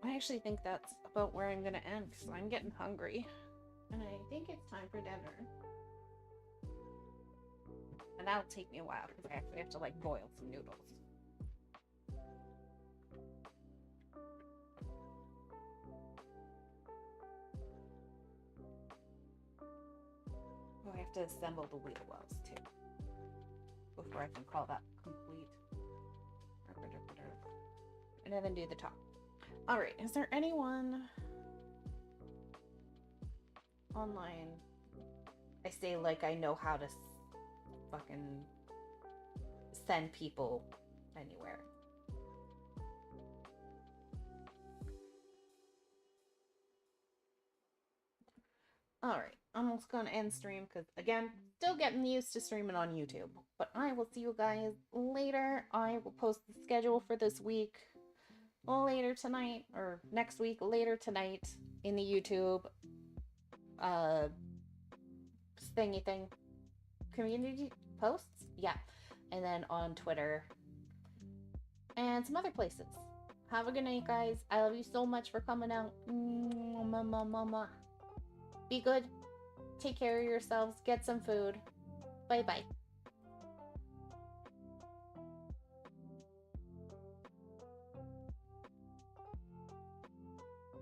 I actually think that's about where I'm going to end because I'm getting hungry. And I think it's time for dinner. And that'll take me a while because I actually have to like boil some noodles. Oh, I have to assemble the wheel wells too before I can call that complete. And then do the top. All right, is there anyone online? I say like I know how to fucking send people anywhere. All right, almost gonna end stream because again, still getting used to streaming on YouTube. But I will see you guys later. I will post the schedule for this week later tonight, or next week later tonight in the YouTube thingy thing, community posts, yeah, and then on Twitter and some other places. Have a good night, guys. I love you so much for coming out. Mama. Be good. Take care of yourselves. Get some food. Bye bye.